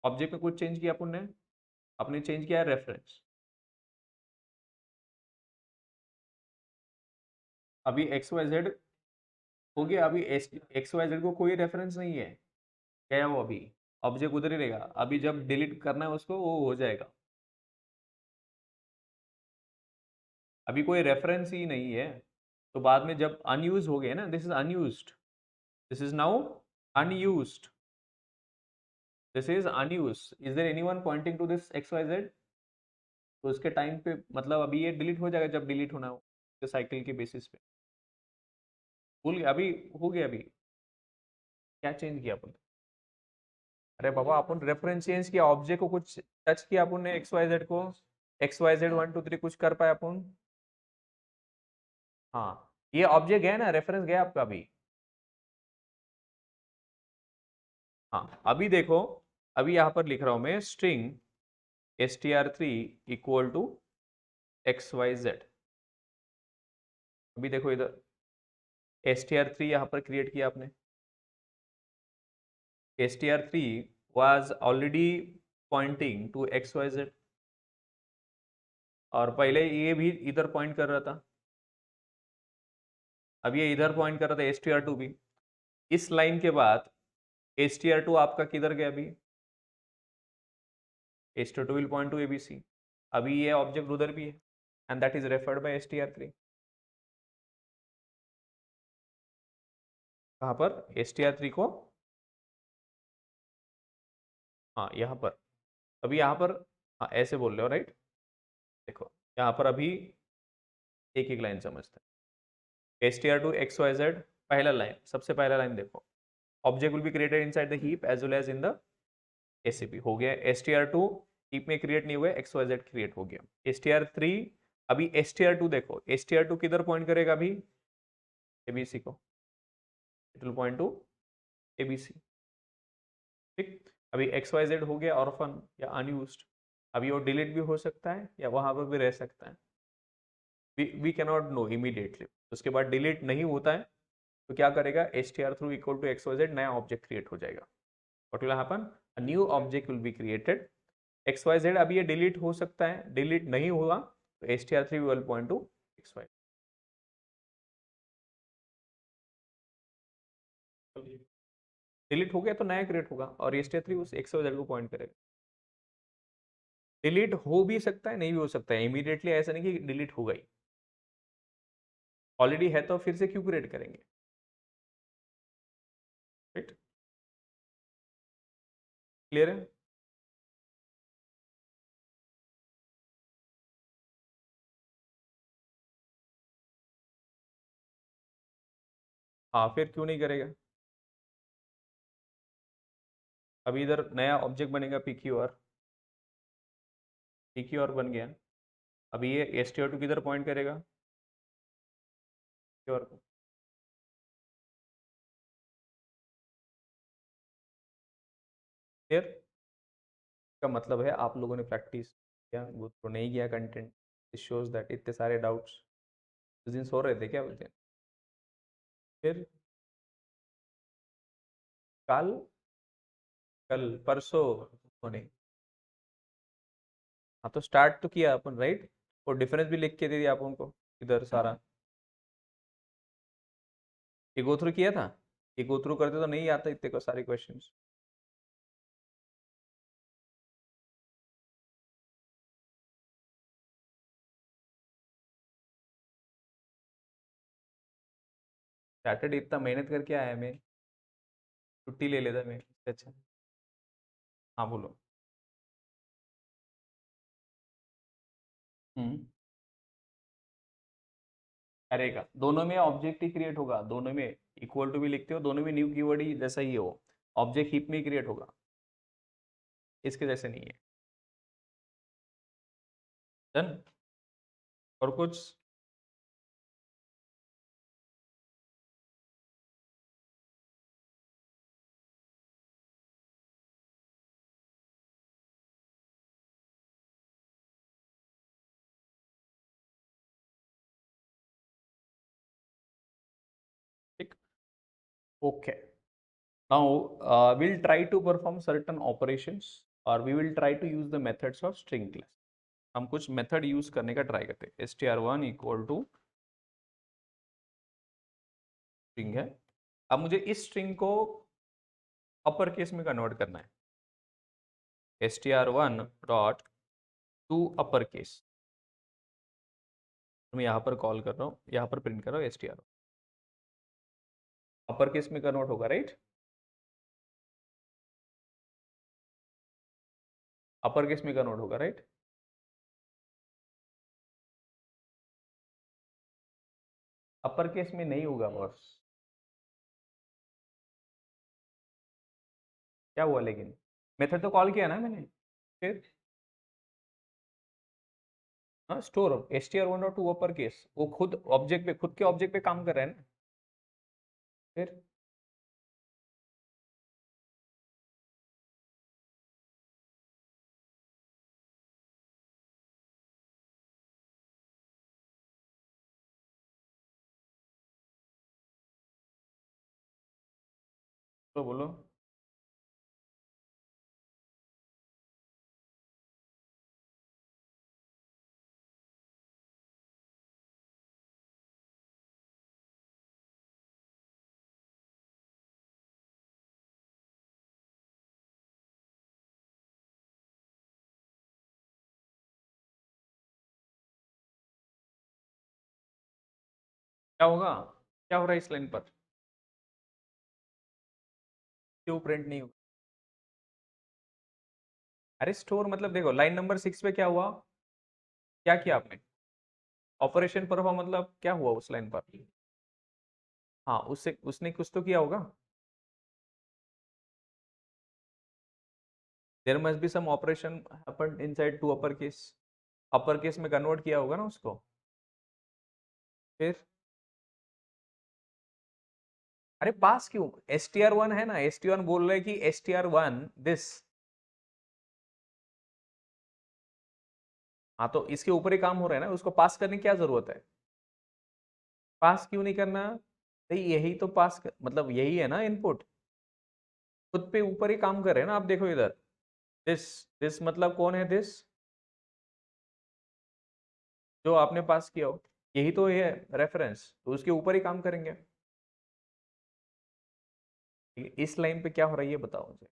ऑब्जेक्ट में कुछ चेंज किया अपन ने, आपने चेंज किया है रेफरेंस। अभी XYZ हो गया, अभी XYZ को कोई रेफरेंस नहीं है, क्या है वो? अभी ऑब्जेक्ट उधर ही रहेगा, अभी जब डिलीट करना है उसको वो हो जाएगा। अभी कोई रेफरेंस ही नहीं है, तो बाद में जब अनयूज हो गए ना, this is unused, this is now unused, this is unused, is there anyone pointing to this XYZ? तो उसके टाइम पे मतलब अभी ये डिलीट हो जाएगा जब डिलीट होना हो, तो साइकिल के बेसिस पे। भूल गया, अभी हो गया। अभी क्या चेंज किया अपन? अरे बाबा अपन रेफरेंस चेंज किया, ऑब्जेक्ट को कुछ टच किया अपन ने, एक्स वाई जेड को, एक्स वाई जेड 1 2 3 कुछ कर पाए अपन? हाँ, ये ऑब्जेक्ट गया ना, रेफरेंस गया आपका अभी। हाँ अभी देखो, अभी यहाँ पर लिख रहा हूं मैं string str3 equal to X Y Z. अभी देखो इधर str3 यहाँ पर क्रिएट किया आपने, str3 was already pointing to xyz, और पहले ये भी इधर पॉइंट कर रहा था, अब ये इधर पॉइंट कर रहा था str2 भी। इस लाइन के बाद str2 आपका किधर गया अभी, str2 will point to abc। अभी ये ऑब्जेक्ट उधर भी है and that is referred by str3। कहाँ पर, str3 को, हाँ यहाँ पर, अभी यहाँ पर, हाँ ऐसे बोल रहे हो राइट। देखो यहाँ पर अभी एक एक लाइन समझते हैं, str2 xyz, पहला लाइन, सबसे पहला लाइन देखो, object will be created inside the heap as well as in the SCP, हो गया। str2 हीप में क्रिएट नहीं हुआ, xyz क्रिएट हो गया। str3, अभी str2 देखो, str2 किधर पॉइंट करेगा अभी, abc को, it will point two abc। ठीक, अभी xyz हो गया ऑर्फन या अनयूज्ड, अभी वो डिलीट भी हो सकता है या वहां पर भी रह सकता है, we can not know immediately. उसके बाद डिलीट नहीं होता है तो क्या करेगा, str3 इक्वल टू xyz, नया ऑब्जेक्ट क्रिएट हो जाएगा। What will happen, a new object will be created, xyz। अभी ये डिलीट हो सकता है, डिलीट नहीं हुआ तो str3 will point two xy। Delete हो गया तो नया क्रिएट होगा और str3 उस xyz को पॉइंट करेगा। डिलीट हो भी सकता है, नहीं भी हो सकता है इमीडिएटली, ऐसा नहीं कि डिलीट हो गई, ऑलरेडी है तो फिर से क्यों क्रिएट करेंगे, राइट। क्लियर है? हाँ फिर क्यों नहीं करेगा, अभी इधर नया ऑब्जेक्ट बनेगा pqr, pqr बन गया। अभी ये str2 किधर पॉइंट करेगा, pqr को। क्लियर, का मतलब है आप लोगों ने प्रैक्टिस किया, वो तो नहीं किया कंटेंट, इट शोज दैट इतने सारे डाउट्स उस दिन सो रहे थे क्या बोलते हैं। फिर कल, कल परसों होने, हाँ तो स्टार्ट तो किया अपन राइट, और डिफरेंस भी लिख के दे दिया अपन को इधर सारा, ये गो थ्रू किया था, ये गो थ्रू करते तो नहीं आता इतने को सारे क्वेश्चंस। सैटरडे इतना मेहनत करके आया मैं, छुट्टी ले लेता मैं इससे अच्छा। हाँ बोलो। हम्म, करेगा, दोनों में ऑब्जेक्ट ही क्रिएट होगा, दोनों में इक्वल टू भी लिखते हो, दोनों में न्यू कीवर्ड ही जैसा ही हो, ऑब्जेक्ट हीप में ही क्रिएट होगा, इसके जैसे नहीं है। डन, और कुछ? ठीक, okay. Now we'll try to perform certain operations or we will try to use the methods of string class। हम कुछ मेथड यूज करने का ट्राई करते हैं। str1 इक्वल टू स्ट्रिंग है, अब मुझे इस स्ट्रिंग को अपर केस में कन्वर्ट करना है, str1 dot to upper case, मैं यहाँ पर कॉल कर रहा हूँ, यहाँ पर प्रिंट कर रहा हूँ str, अपर केस में कन्वर्ट होगा राइट, अपर केस में कन्वर्ट होगा राइट। अपर केस में नहीं होगा बॉस, क्या हुआ लेकिन, मेथड तो कॉल किया ना मैंने, फिर हाँ स्टोर str1.2 अपर केस, वो खुद ऑब्जेक्ट पे, खुद के ऑब्जेक्ट पे काम कर रहे हैं ना। फिर तो बोलो। क्या होगा, क्या हो रहा है इस लाइन पर, क्यों प्रिंट नहीं होगा? अरे स्टोर मतलब देखो लाइन नंबर 6 पे क्या हुआ, क्या किया आपने, ऑपरेशन परफॉर्म, मतलब क्या हुआ उस लाइन पर? हाँ उससे उसने कुछ तो किया होगा। There must be some operation happened inside to upper case में कन्वर्ट किया होगा ना उसको। फिर अरे पास क्यों, str1 है ना, str1 बोल रहे हैं कि str1 दिस। हाँ तो इसके ऊपर ही काम हो रहा है ना, उसको पास करने की क्या जरूरत है? पास क्यों नहीं करना? तो यही तो मतलब यही है ना इनपुट, खुद पे ऊपर ही काम कर रहे हैं ना, आप देखो इधर, दिस, दिस मतलब कौन है दिस, जो आपने पास किया हो, यही तो है रेफरेंस, तो उसके ऊपर ही काम करेंगे। इस लाइन पे क्या हो रहा है ये बताओ मुझे,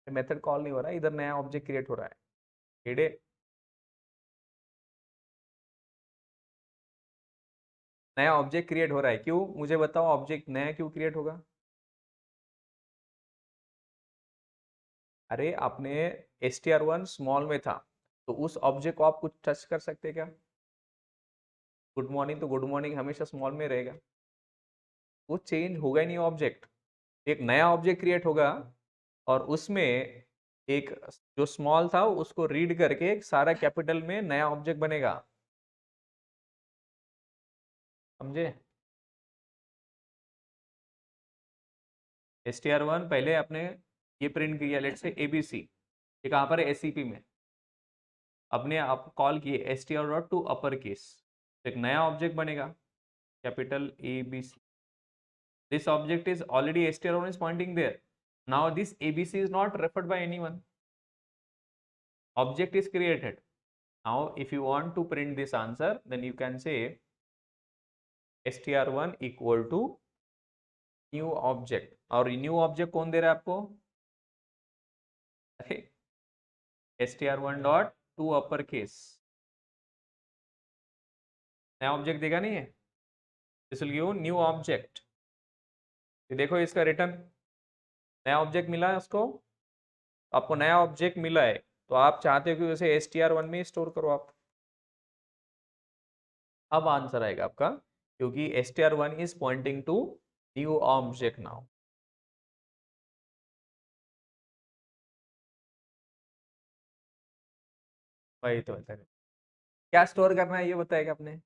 मेथड कॉल नहीं हो रहा है, इधर नया ऑब्जेक्ट क्रिएट हो रहा है। हेडे, नया ऑब्जेक्ट क्रिएट हो रहा है, क्यों मुझे बताओ, ऑब्जेक्ट नया क्यों क्रिएट होगा? अरे आपने str1 स्मॉल में था, तो उस ऑब्जेक्ट को आप कुछ टच कर सकते हैं क्या? गुड मॉर्निंग, तो गुड मॉर्निंग हमेशा स्मॉल में रहेगा, वो चेंज होगा ही नहीं ऑब्जेक्ट, एक नया ऑब्जेक्ट क्रिएट होगा, और उसमें एक जो स्मॉल था उसको रीड करके एक सारा कैपिटल में नया ऑब्जेक्ट बनेगा। समझे? str1 पहले आपने ये प्रिंट किया, लेट से एबीसी, ये कहाँ पर है, एससीपी में, अपने आप कॉल किए str.2 अपर केस, एक नया ऑब्जेक्ट बनेगा, capital A B C, this object is already str1 is pointing there, now this abc is not referred by anyone, object is created. Now if you want to print this answer, then you can say str1 equal to new object, और न्यू ऑब्जेक्ट कौन दे रहा है आपको, अरे str1 dot to upper case, नया ऑब्जेक्ट देगा नहीं है, this will give new object. देखो इसका रिटर्न, नया ऑब्जेक्ट मिला है उसको, आपको नया ऑब्जेक्ट मिला है, तो आप चाहते हो कि उसे str1 में स्टोर करो आप, अब आंसर आएगा आपका, क्योंकि str1 is pointing to new object now. वही तो बता रहे, क्या स्टोर करना है ये बताएगा आपने।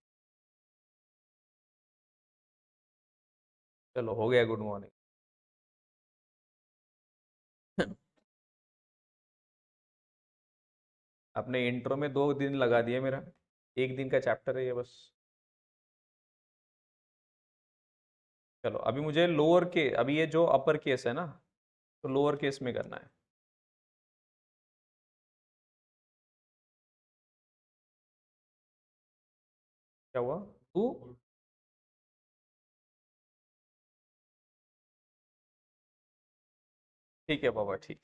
चलो हो गया, गुड मॉर्निंग। आपने इंट्रो में 2 दिन लगा दिया मेरा, एक दिन का चैप्टर है ये बस। चलो अभी मुझे लोअर के, अभी ये जो अपर केस है ना, तो लोअर केस में करना है। क्या हुआ, टू, ठीक है बाबा, ठीक,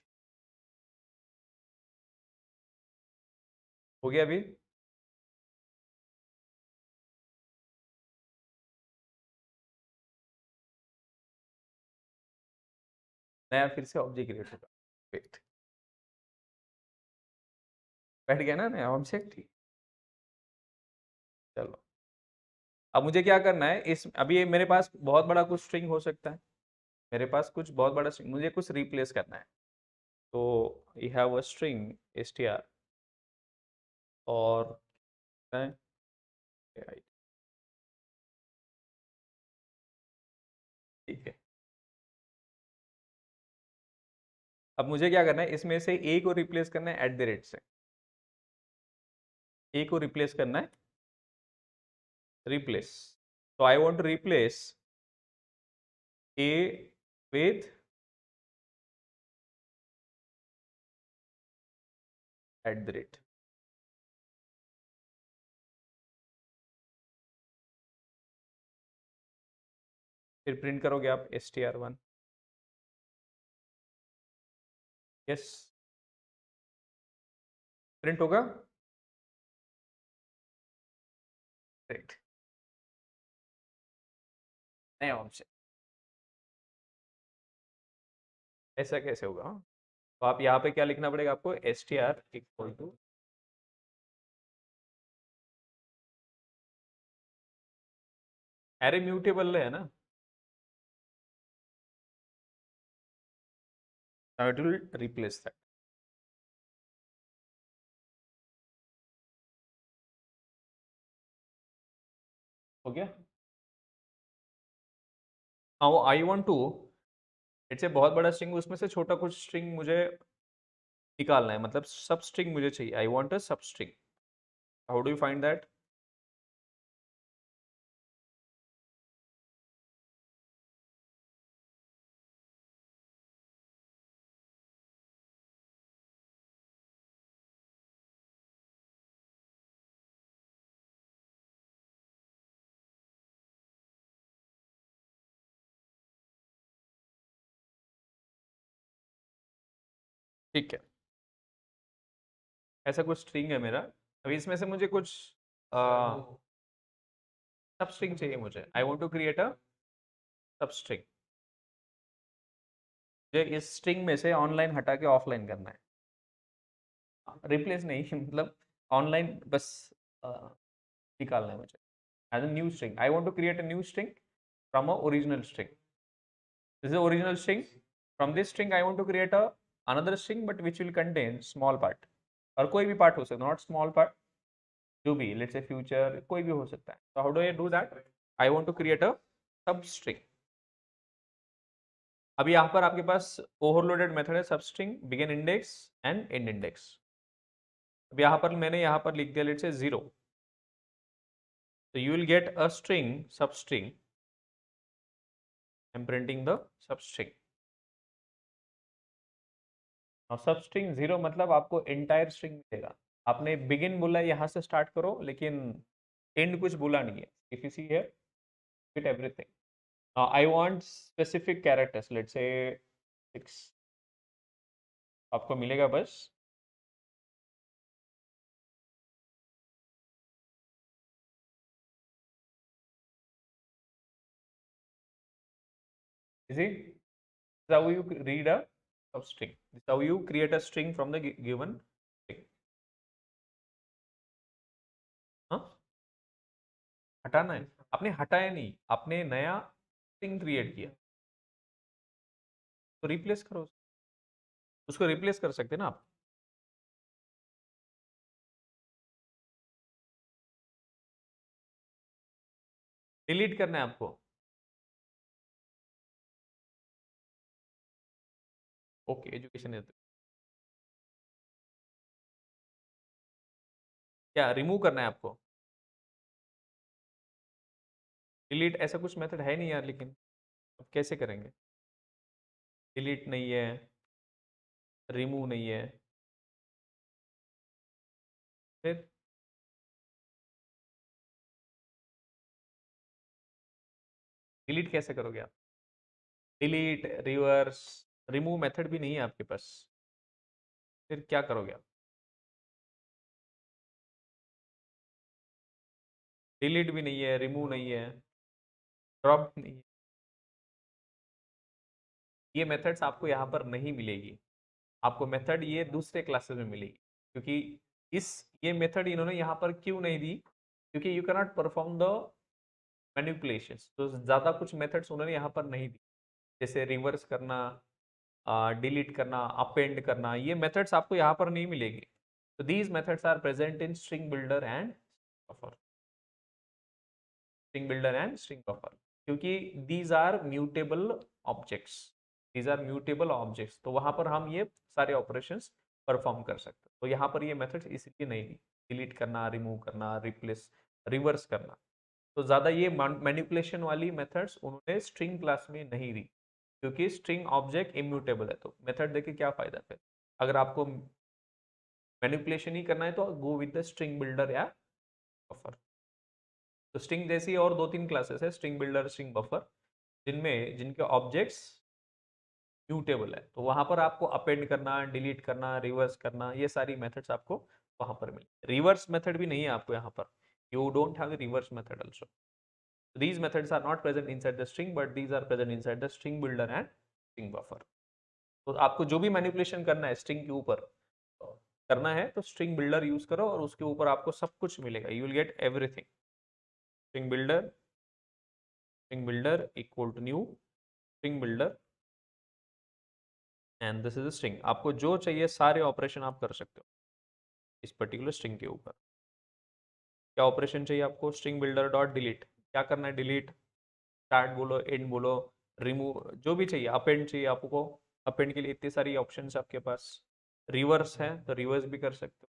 हो गया अभी। नया फिर से ऑब्जेक्ट क्रिएट होगा, वेट, बैठ गया ना नया ऑब्जेक्ट, ठीक। चलो अब मुझे क्या करना है, इस अभी ये मेरे पास बहुत बड़ा कुछ स्ट्रिंग हो सकता है, मेरे पास कुछ बहुत बड़ा string, मुझे कुछ रिप्लेस करना है, So you have a string str or ठीक है। अब मुझे क्या करना है, इसमें से ए को रिप्लेस करना है @ से, ए को रिप्लेस करना है रिप्लेस। तो I want to replace a with @। फिर प्रिंट करोगे आप str1। यस, प्रिंट होगा। राइट, नया ऑप्शन। ऐसा कैसे होगा? तो आप यहाँ पे क्या लिखना पड़ेगा आपको, str इक्वल टू, अरे म्यूटेबल है ना, इट विल रिप्लेस दैट। हो गया। हाँ, वो I want to, it's a बहुत बड़ा स्ट्रिंग, उसमें से छोटा कुछ स्ट्रिंग मुझे निकालना है, मतलब सब स्ट्रिंग मुझे चाहिए। आई वांट अ सब string. How do you find that? ठीक है, ऐसा कुछ स्ट्रिंग है मेरा। अभी इसमें से मुझे कुछ सब स्ट्रिंग चाहिए मुझे। I want to create a substring. मुझे इस स्ट्रिंग में से ऑनलाइन हटा के ऑफलाइन करना है, रिप्लेस नहीं मतलब ऑनलाइन बस अ, निकालना है मुझे as a new string. I want to create a new string from a original string. This is original string. From this string I want to create a another string but which will contain small part, और कोई भी पार्ट हो सकता है, नॉट स्मॉल पार्ट, जो भी लेट्स से फ्यूचर कोई भी हो सकता है। तो how do I do that? I want to create a substring. अभी यहाँ पर आपके पास ओवरलोडेड मेथड है सब string begin index and and index. अब यहाँ पर मैंने यहाँ पर लिख दिया let's say 0, so you will get a string substring। I'm printing the substring। और सबस्ट्रिंग 0 मतलब आपको एंटायर स्ट्रिंग मिलेगा। आपने बिगिन बोला यहाँ से स्टार्ट करो, लेकिन एंड कुछ बोला नहीं है। If you see here fit everything. I want specific characters let's say 6, आपको मिलेगा बस। Is it? This is how you read a substring. This is how you create a string from the given string. हाँ, हटाना है, आपने हटाया नहीं, आपने नया स्ट्रिंग क्रिएट किया, तो रिप्लेस करो उसको रिप्लेस कर सकते हैं ना आप। डिलीट करना है आपको। ओके, एजुकेशन है क्या रिमूव करना है आपको? डिलीट ऐसा कुछ मेथड है नहीं यार, लेकिन अब कैसे करेंगे? डिलीट नहीं है, रिमूव नहीं है, फिर डिलीट कैसे करोगे आप? डिलीट, रिवर्स, रिमूव मेथड भी नहीं है आपके पास, फिर क्या करोगे आप? डिलीट भी नहीं है, रिमूव नहीं है, ड्रॉप नहीं है, ये मेथड्स आपको यहाँ पर नहीं मिलेगी। आपको मेथड ये दूसरे क्लासेस में मिलेगी, क्योंकि इस ये मेथड इन्होंने यहाँ पर क्यों नहीं दी? क्योंकि you cannot perform the manipulations, तो ज़्यादा कुछ मेथड्स उन्होंने यहाँ पर नहीं दी, जैसे रिवर्स करना, डिलीट करना, अपेंड करना, ये मेथड्स आपको यहाँ पर नहीं मिलेगी. तो these methods are present in string builder and buffer. String builder and string buffer, क्योंकि these are mutable objects. These are mutable objects, तो वहां पर हम ये सारे ऑपरेशंस परफॉर्म कर सकते हैं. तो यहाँ पर ये मेथड्स इसलिए नहीं दी. डिलीट करना, रिमूव करना, रिप्लेस, रिवर्स करना, तो ज्यादा ये मैनिपुलेशन वाली मेथड्स उन्होंने स्ट्रिंग क्लास में नहीं दी, क्योंकि स्ट्रिंग ऑब्जेक्ट इम्यूटेबल है. तो मेथड देके क्या फायदा फिर, अगर आपको मैनिपुलेशन ही करना है तो गो विद द स्ट्रिंग बिल्डर या बफर. तो स्ट्रिंग जैसी और दो तीन क्लासेस है, स्ट्रिंग बिल्डर, स्ट्रिंग बफर, जिनके ऑब्जेक्ट्स म्यूटेबल है. तो वहां पर आपको अपेंड करना, डिलीट करना, रिवर्स करना, ये सारी मेथड्स आपको वहां पर मिले. रिवर्स मेथड भी नहीं है आपको यहाँ पर. You don't have the reverse method also. These methods are not present inside the string, but these are present inside the string builder and string buffer. तो आपको जो भी मैनिपुलेशन करना है स्ट्रिंग के ऊपर करना है तो स्ट्रिंग बिल्डर यूज करो और उसके ऊपर आपको सब कुछ मिलेगा. You will get everything. String builder equal to new string builder and this is string. आपको जो चाहिए सारे ऑपरेशन आप कर सकते हो इस पर्टिकुलर स्ट्रिंग के ऊपर. क्या ऑपरेशन चाहिए आपको, स्ट्रिंग बिल्डर डॉट डिलीट, क्या करना है, डिलीट, स्टार्ट बोलो, एंड बोलो, रिमूव, जो भी चाहिए. अपेंड चाहिए आपको, अपेंड के लिए इतनी सारी ऑप्शंस आपके पास. रिवर्स है तो रिवर्स भी कर सकते हो.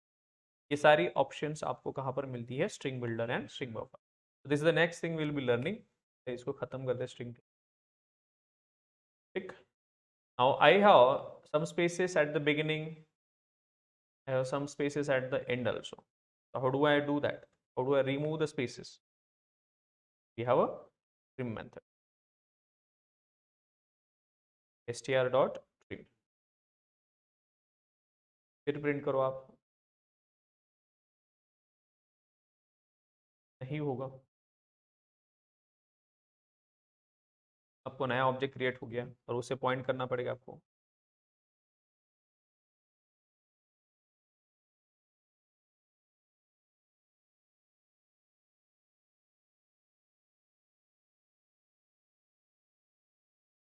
ये सारी ऑप्शंस आपको कहाँ पर मिलती है, string builder and string buffer. This is the next thing will be learning. इसको खत्म कर दे स्ट्रिंग. ठीक. Now I have some spaces at the beginning, I have some spaces at the end also. So how do I do that? How do I remove the spaces? We have a trim method. str dot trim. फिर प्रिंट करो आप. नहीं होगा. आपको नया ऑब्जेक्ट क्रिएट हो गया और उसे पॉइंट करना पड़ेगा आपको.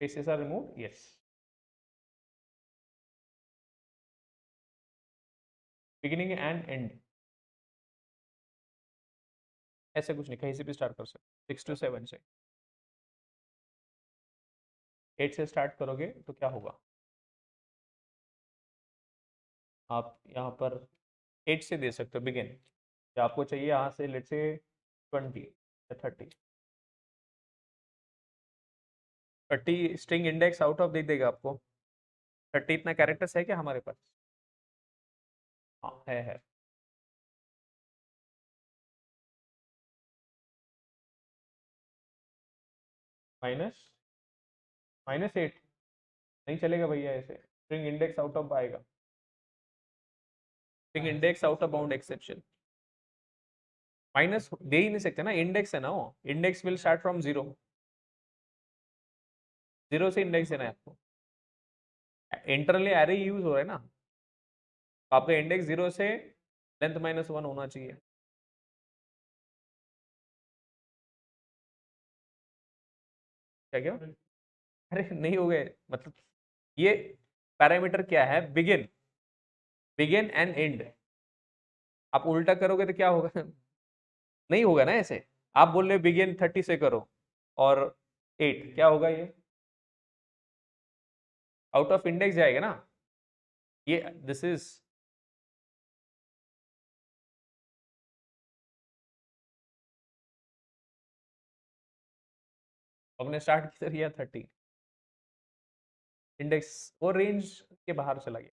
Spaces are removed, yes. Beginning and and ऐसे कुछ नहीं, कहीं से भी स्टार्ट कर सकते. 6 to 7 से, 8 से स्टार्ट करोगे तो क्या होगा, आप यहाँ पर 8 से दे सकते हो बिगिन. या आपको चाहिए यहाँ से लेट से 20 या 30. 30 स्ट्रिंग इंडेक्स आउट ऑफ दे देगा आपको. 30 इतना कैरेक्टर्स है क्या हमारे पास. हाँ है. माइनस -8 नहीं चलेगा भैया ऐसे. स्ट्रिंग इंडेक्स आउट ऑफ आएगा. String index out of bound exception. Minus दे ही नहीं सकते ना, इंडेक्स है ना वो. Index will start from 0. 0 से इंडेक्स देना है आपको. इंटरनली एरे यूज हो रहा है ना, तो आपका इंडेक्स 0 से लेंथ -1 होना चाहिए. क्या क्या, अरे नहीं हो गए मतलब. ये पैरामीटर क्या है, बिगिन, बिगिन एंड एंड. आप उल्टा करोगे तो क्या होगा नहीं होगा ना ऐसे. आप बोल रहे बिगिन 30 से करो और 8, क्या होगा ये, आउट ऑफ इंडेक्स जाएगा ना ये. दिस इज हमने स्टार्ट किया 30, इंडेक्स और रेंज के बाहर चला गया.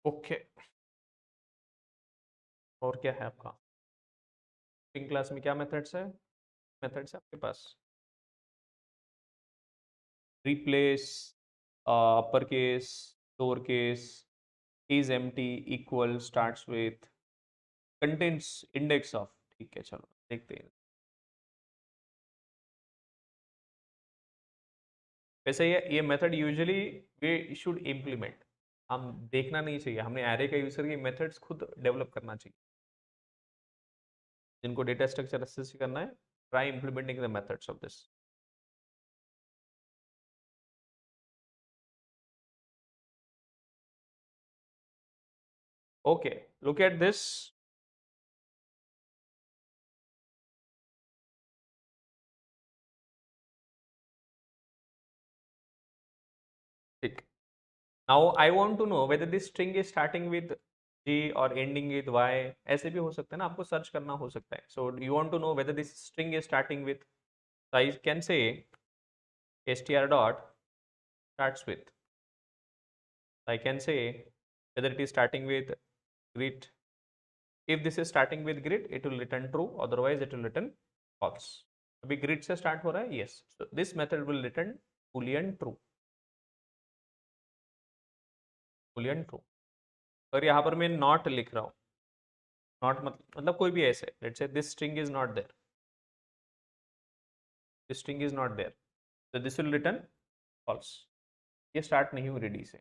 ओके. और क्या है आपका स्ट्रिंग क्लास में, क्या मेथड्स है, मेथड्स है आपके पास. Replace, upper case, lower case, is empty, equal, starts with, contains index of. ठीक है चलो देखते हैं. वैसे ये method usually way should implement. हम देखना नहीं चाहिए, हमने एरे का यूज करके मेथड्स खुद डेवलप करना चाहिए. जिनको डेटा स्ट्रक्चर अच्छे से करना है, try implementing the methods of this. Okay, look at this. ठीक. Now I want to know whether this string is starting with G or ending with Y. ऐसे भी हो सकता है ना, आपको सर्च करना हो सकता है. So you want to know whether this string is starting with, so I can say str dot starts with. I can say whether it is starting with greet. If this is starting with greet, it will return true, otherwise it will return false. अभी greet से start हो रहा है, yes. So this method will return boolean true. Boolean true. और यहाँ पर मैं not लिख रहा हूँ. Not मतलब कोई भी ऐसे. Let's say this string is not there. This string is not there. So this will return false. ये start नहीं हुई ready से.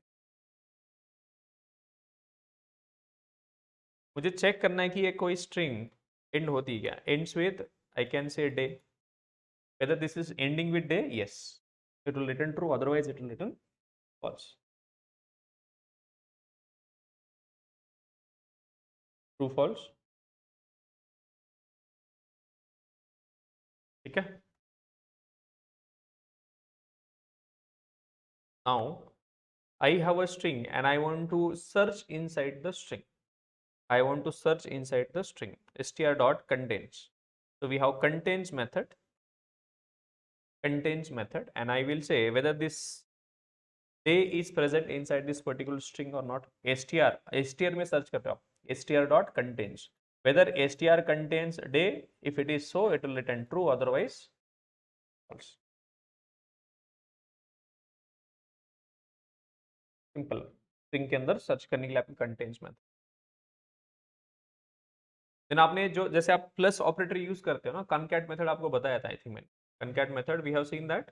मुझे चेक करना है कि ये कोई string end होती है क्या? Ends with, I can say day. Whether this is ending with day, yes, it will return true, otherwise it will return false. True, false. ठीक है. Now I have a string and I want to search inside the string. I want to search inside the string. Str dot contains. So we have contains method, and I will say whether this day is present inside this particular string or not. str में search करते हो आप. str dot contains. Whether str contains day, if it is so, it will return true, otherwise false. Simple. String के अंदर सर्च करने के लिए आपको कंटेन्स मेथड. देन आपने जो जैसे आप प्लस ऑपरेटर यूज करते हो ना, कनकैट मेथड आपको बताया था, आई थिंक मैंने. Concat method we have seen that.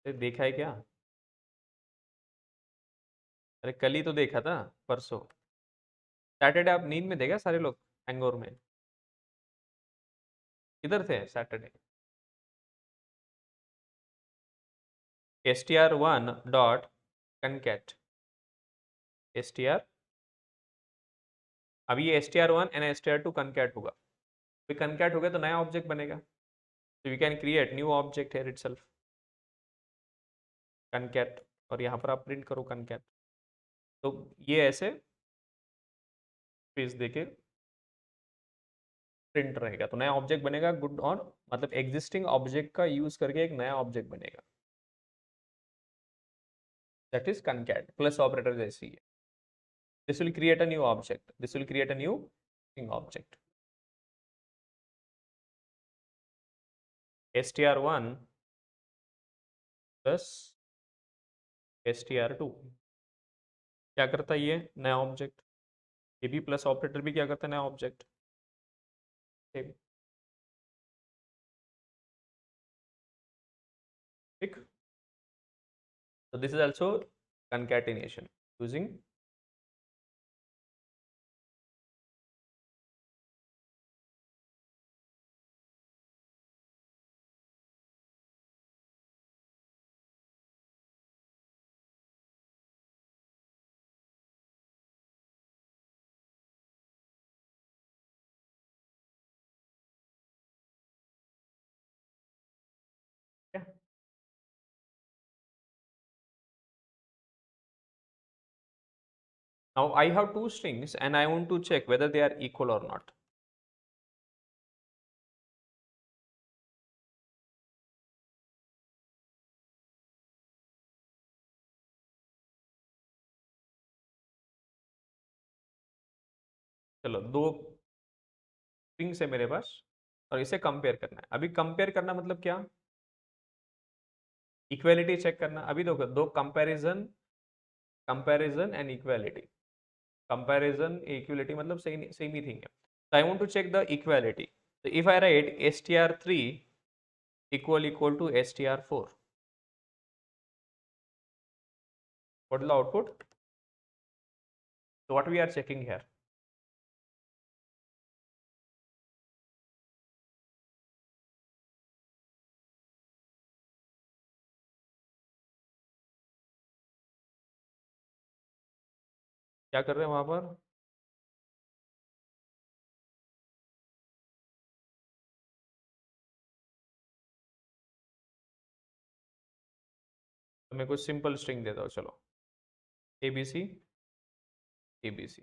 देखा है क्या? अरे कल ही तो देखा था, परसों. सैटरडे आप नींद में थे क्या सारे लोग? हैंगओवर में किधर थे सैटरडे? str1 dot कनकैट. str, अभी ये str1 एंड str2 कनकैट होगा. फिर कनकैट हो गया तो नया ऑब्जेक्ट बनेगा. So you can create new object here itself. concat, और यहाँ पर आप प्रिंट करो concat. तो ये ऐसे स्पेस देके प्रिंट रहेगा, तो नया ऑब्जेक्ट बनेगा. गुड. और मतलब एग्जिस्टिंग ऑब्जेक्ट का यूज करके एक नया ऑब्जेक्ट बनेगा. That is concat. Plus operator जैसी है. This will create a new object. This will create a new object. str1 plus str2 क्या करता है? ये नया ऑब्जेक्ट. ये भी प्लस ऑपरेटर भी क्या करता है? नया ऑब्जेक्ट. ठीक. So this is also concatenation using yeah. Now I have two strings and I want to check whether they are equal or not. चलो दो स्ट्रिंग्स है मेरे पास और इसे कंपेयर करना है. अभी कंपेयर करना मतलब क्या? इक्वालिटी चेक करना. अभी देखो दो comparison, comparison and equality. Comparison equality मतलब सेम ही थिंग है. So I want to check the equality. So if I write str3 equal to str4, what is the output? So what we are checking here? क्या कर रहे हैं वहां पर? तो मैं कुछ सिंपल स्ट्रिंग देता हूँ, चलो A B C, A B C.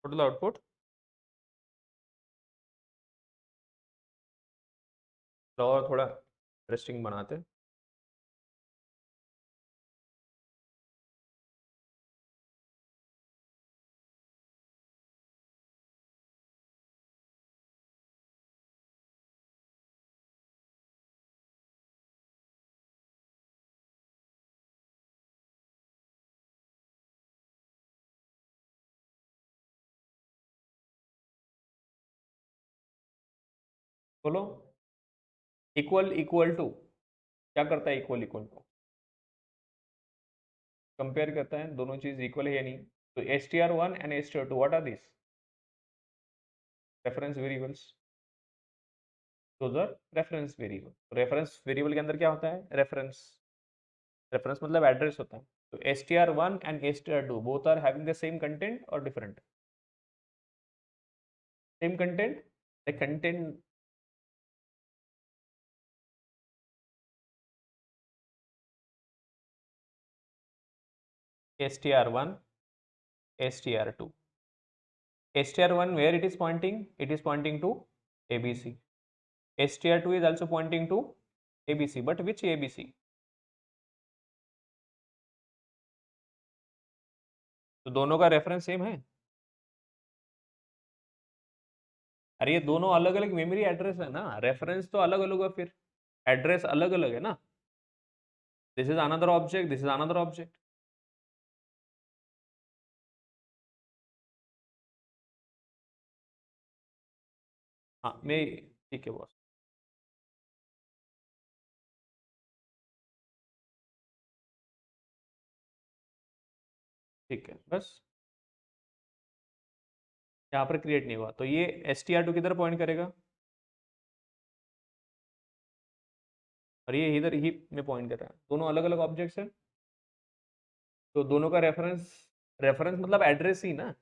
Total output, और थोड़ा इंटरेस्टिंग बनाते हैं। बोलो, इक्वल इक्वल टू क्या करता है? इक्वल इक्वल टू कंपेयर करता है दोनों चीज इक्वल है या नहीं। तो str1 and str2 what are this? Reference variables. Those are reference variable. Reference variable के अंदर क्या होता है? रेफरेंस। रेफरेंस मतलब एड्रेस होता है। तो str1 and str2 both are having the same content और डिफरेंट? Same content. The content, str1, str2. str1 where it is pointing? It is pointing to abc. str2 is also pointing to abc, but which abc? तो दोनों का रेफरेंस सेम है। अरे ये दोनों अलग अलग मेमोरी एड्रेस है ना, रेफरेंस तो अलग अलग है, फिर एड्रेस अलग अलग है ना। This is another object, this is another object. हाँ मैं, ठीक है बॉस। ठीक है बस, यहाँ पर क्रिएट नहीं हुआ, तो ये str2 किधर पॉइंट करेगा? और ये इधर ही में पॉइंट कर रहा है, दोनों अलग अलग ऑब्जेक्ट्स हैं। तो दोनों का रेफरेंस, रेफरेंस मतलब एड्रेस ही ना।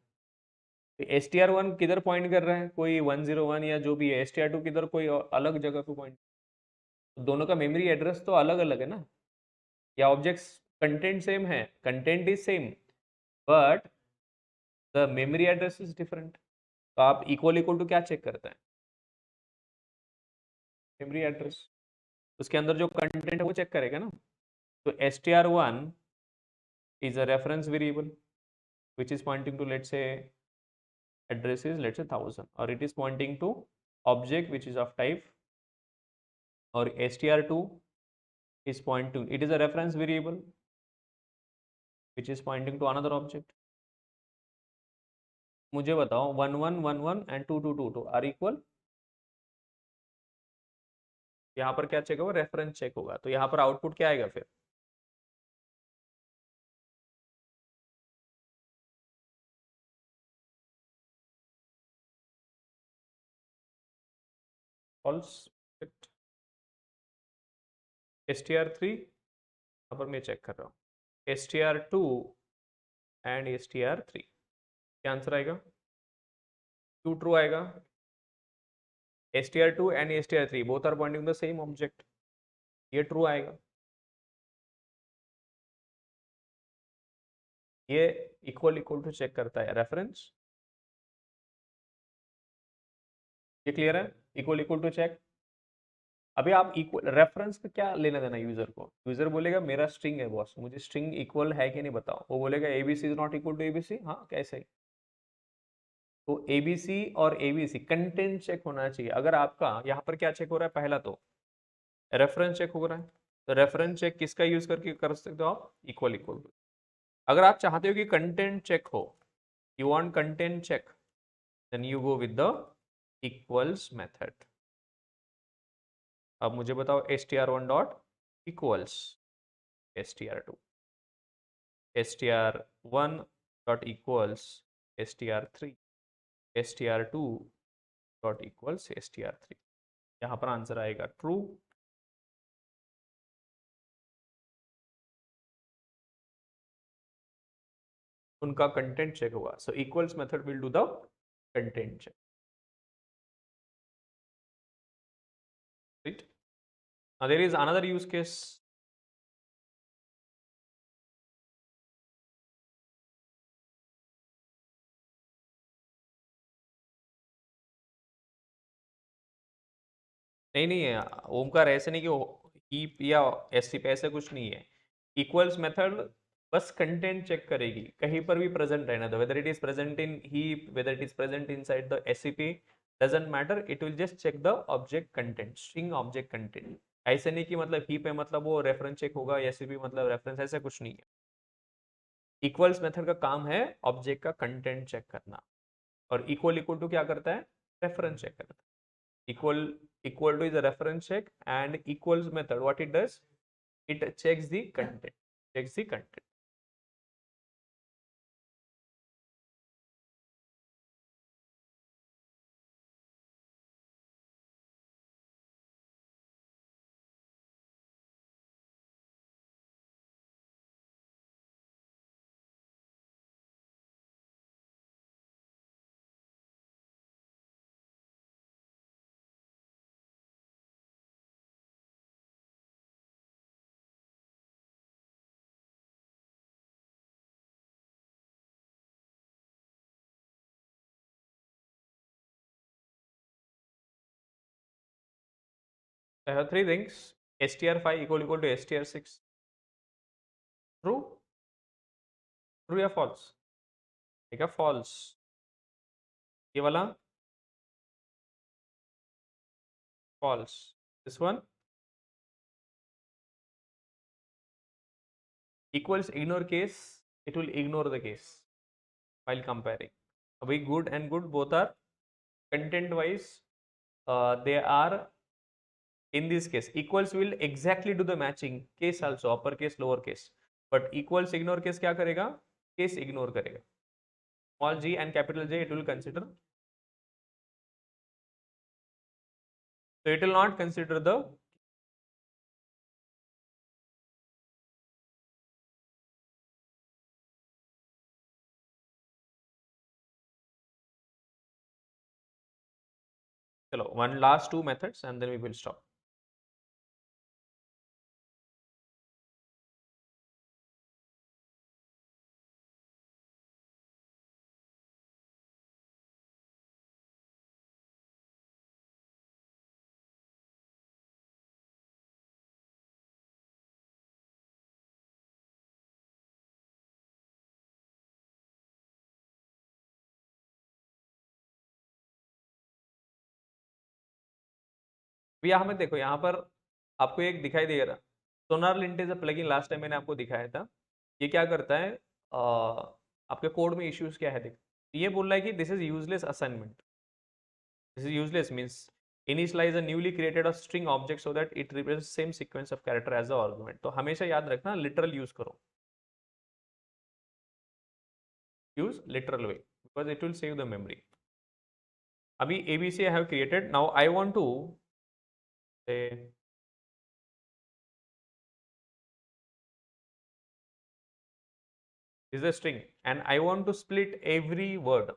str1 किधर पॉइंट कर रहा है? कोई 101 या जो भी है। str2 किधर कोई अलग जगह पे पॉइंट। तो दोनों का मेमोरी एड्रेस तो अलग अलग है ना। या ऑब्जेक्ट्स कंटेंट सेम है, content is same, but the memory address is different. तो आप इक्वल इक्वल टू क्या चेक करते हैं? Memory address. उसके अंदर जो कंटेंट है वो चेक करेगा ना। तो str1 is a reference variable which is pointing to, let's say, address is, let's say, 1000, or it is pointing to object which is of type, or str2 is pointing, it is a reference variable which is pointing to another object. मुझे बताओ 1111 एंड 2222 आर इक्वल। यहाँ पर क्या चेक होगा? रेफरेंस चेक होगा। तो यहाँ पर आउटपुट क्या आएगा फिर? फॉल्स। str3, यहाँ पर मैं चेक कर रहा हूँ str2 एंड str3, क्या आंसर आएगा? टू ट्रू आएगा। str2 and str3 both are pointing the same object, ये ट्रू आएगा। ये इक्वल इक्वल टू चेक करता है रेफरेंस। ये क्लियर है? Equal equal to check. अभी आप इक्वल रेफरेंस का क्या लेना देना यूजर को? यूजर बोलेगा मेरा स्ट्रिंग है बॉस, मुझे स्ट्रिंग इक्वल है कि नहीं बताओ। वो बोलेगा ABC is not equal to ABC. हाँ कैसे? तो एबीसी और एबीसी कंटेंट चेक होना चाहिए। अगर आपका यहाँ पर क्या चेक हो रहा है? पहला तो रेफरेंस चेक हो रहा है। तो रेफरेंस चेक किसका यूज करके कर सकते हो आप? Equal equal. अगर आप चाहते हो कि कंटेंट चेक हो, you want content check, then you go with the equals method. अब मुझे बताओ str1 dot equals str2, str1 dot equals str3, str2 dot equals str3। यहाँ पर आंसर आएगा ट्रू। उनका कंटेंट चेक होगा, so equals method will do the content check, right. Now there is another use case. नहीं नहीं है ओमकार, ऐसे नहीं कि हीप या एससी पे ऐसे कुछ नहीं है। इक्वल्स मेथड बस कंटेंट चेक करेगी, कहीं पर भी प्रेजेंट रहना दो, whether it is present in heap, whether it is present inside the SCP, doesn't matter, it will just check the object content, string object content. ऐसे नहीं कि मतलब हीप है मतलब वो रेफरेंस चेक होगा, एससीपी मतलब रेफरेंस, ऐसा कुछ नहीं है। इक्वल्स मेथड का काम है ऑब्जेक्ट का कंटेंट चेक करना, और इक्वल इक्वल टू क्या करता है, रेफरेंस चेक करता है। equal to is a reference check, and equals method what it does, it checks the content. I have three things, str5 equal to str6, true, true या false, ठीक है false, ये वाला false, this one equals ignore case, it will ignore the case while comparing. अभी good and good both are content wise, they are in this case equals will exactly do the matching case also, upper case lower case, but equals ignore case क्या करेगा, case ignore करेगा, small g and capital J it will consider, so it will not consider the, चलो one last two methods and then we will stop. भैया हमें देखो यहाँ पर आपको एक दिखाई दे रहा, SonarLint is a plugin, last time मैंने आपको दिखाया था। ये क्या करता है, आपके कोड में इश्यूज क्या है देख, ये बोल रहा है कि this is useless assignment, this is useless means initialize a newly created a string object so that it represents same sequence of character as the argument। तो हमेशा याद रखना लिटरल यूज करो, use literal way because it will save the memory। अभी abc I have created, now I want to say is a string and I want to split every word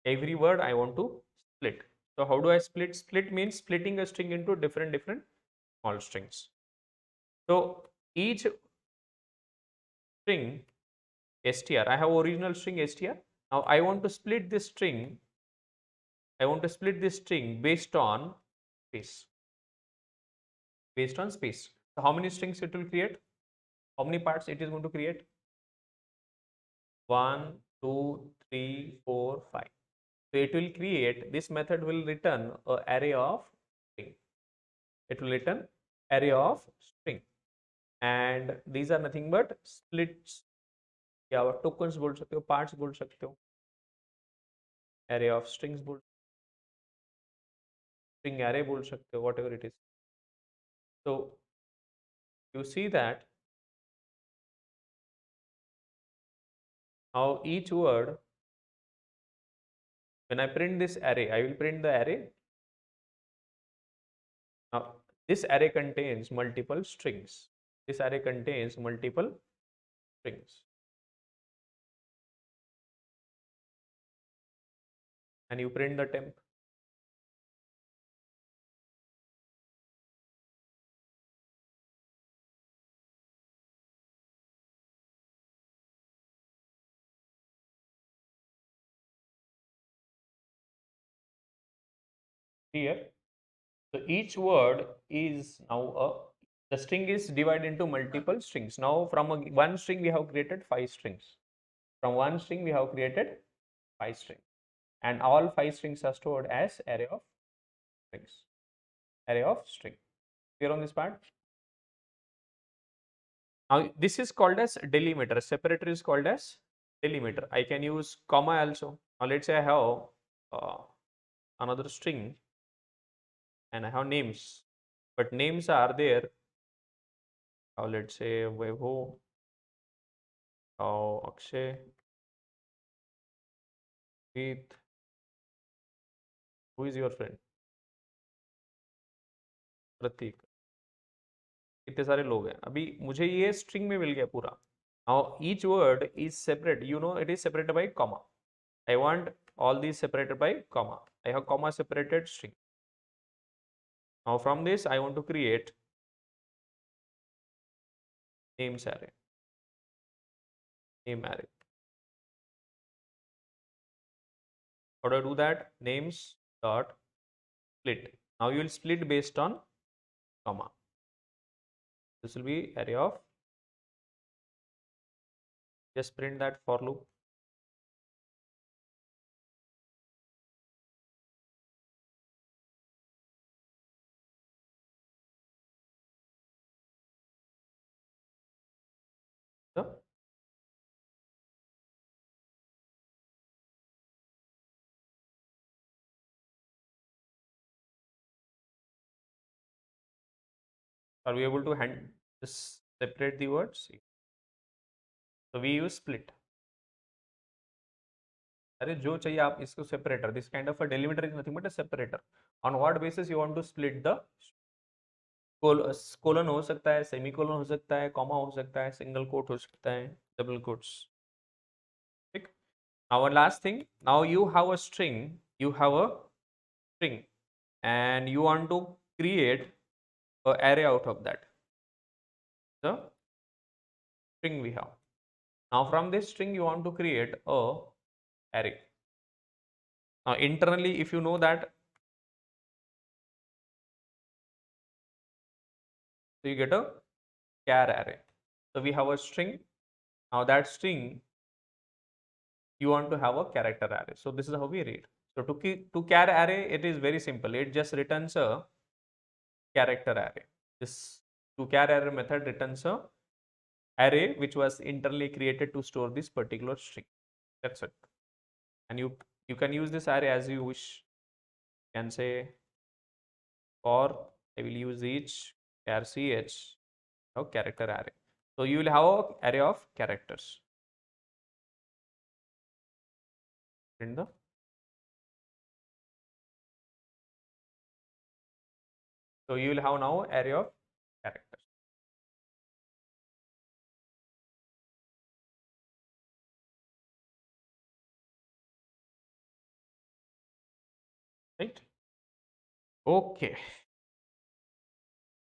I want to split, so how do I split, split means splitting a string into different small strings, so each string str, I have original string str, now I want to split this string, based on space, so how many strings it will create, how many parts it is going to create, 1 2 3 4 5, so it will create, this method will return a array of string, it will return array of string, and these are nothing but splits या tokens बोल सकते हो, parts बोल सकते हो, array of strings बोल, string array बोल सकते हो, whatever it is, so you see that now each word, when I print this array, I will print the array This array contains multiple strings. This array contains multiple strings. And you print the temp. Here, so each word is now the string is divided into multiple strings. Now from one string we have created 5 strings. From one string we have created 5 strings, and all 5 strings are stored as array of strings. Array of string. Clear on this part? Now this is called as delimiter. Separator is called as delimiter. I can use comma also. Now let's say I have uh, another string and I have names, but names are there. Now let's say Vaibhav, Akshay, Preet. Who is your friend? प्रतीक. इतने सारे लोग हैं. अभी मुझे ये स्ट्रिंग में मिल गया पूरा. Now each word is separate. You know it is separated by comma. I want all these separated by comma. I have comma separated string. Now from this I want to create names array. Name array. How do I do that? Names dot split. Now you will split based on comma. This will be array of. Just print that for loop. So are we able to just separate the words? So we use split. अरे जो चाहिए आप इसको separator. This kind of a delimiter is nothing but a separator. On what basis you want to split the colon हो सकता है, semicolon हो सकता है, comma हो सकता है, single quote हो सकता है, double quotes. ठीक. Now one last thing. Now you have a string. You have a string, and you want to create an array out of that. The string we have. Now from this string you want to create a array. Now internally, if you know that, so you get a char array. So we have a string. Now that string you want to have a character array. So this is how we read. So to char array, it is very simple. It just returns a character array. This to char array method returns a array which was internally created to store this particular string. That's it. And you can use this array as you wish. You can say for I will use each char ch character array. So you will have an array of characters. In the so you will have now array of characters. Right? Okay.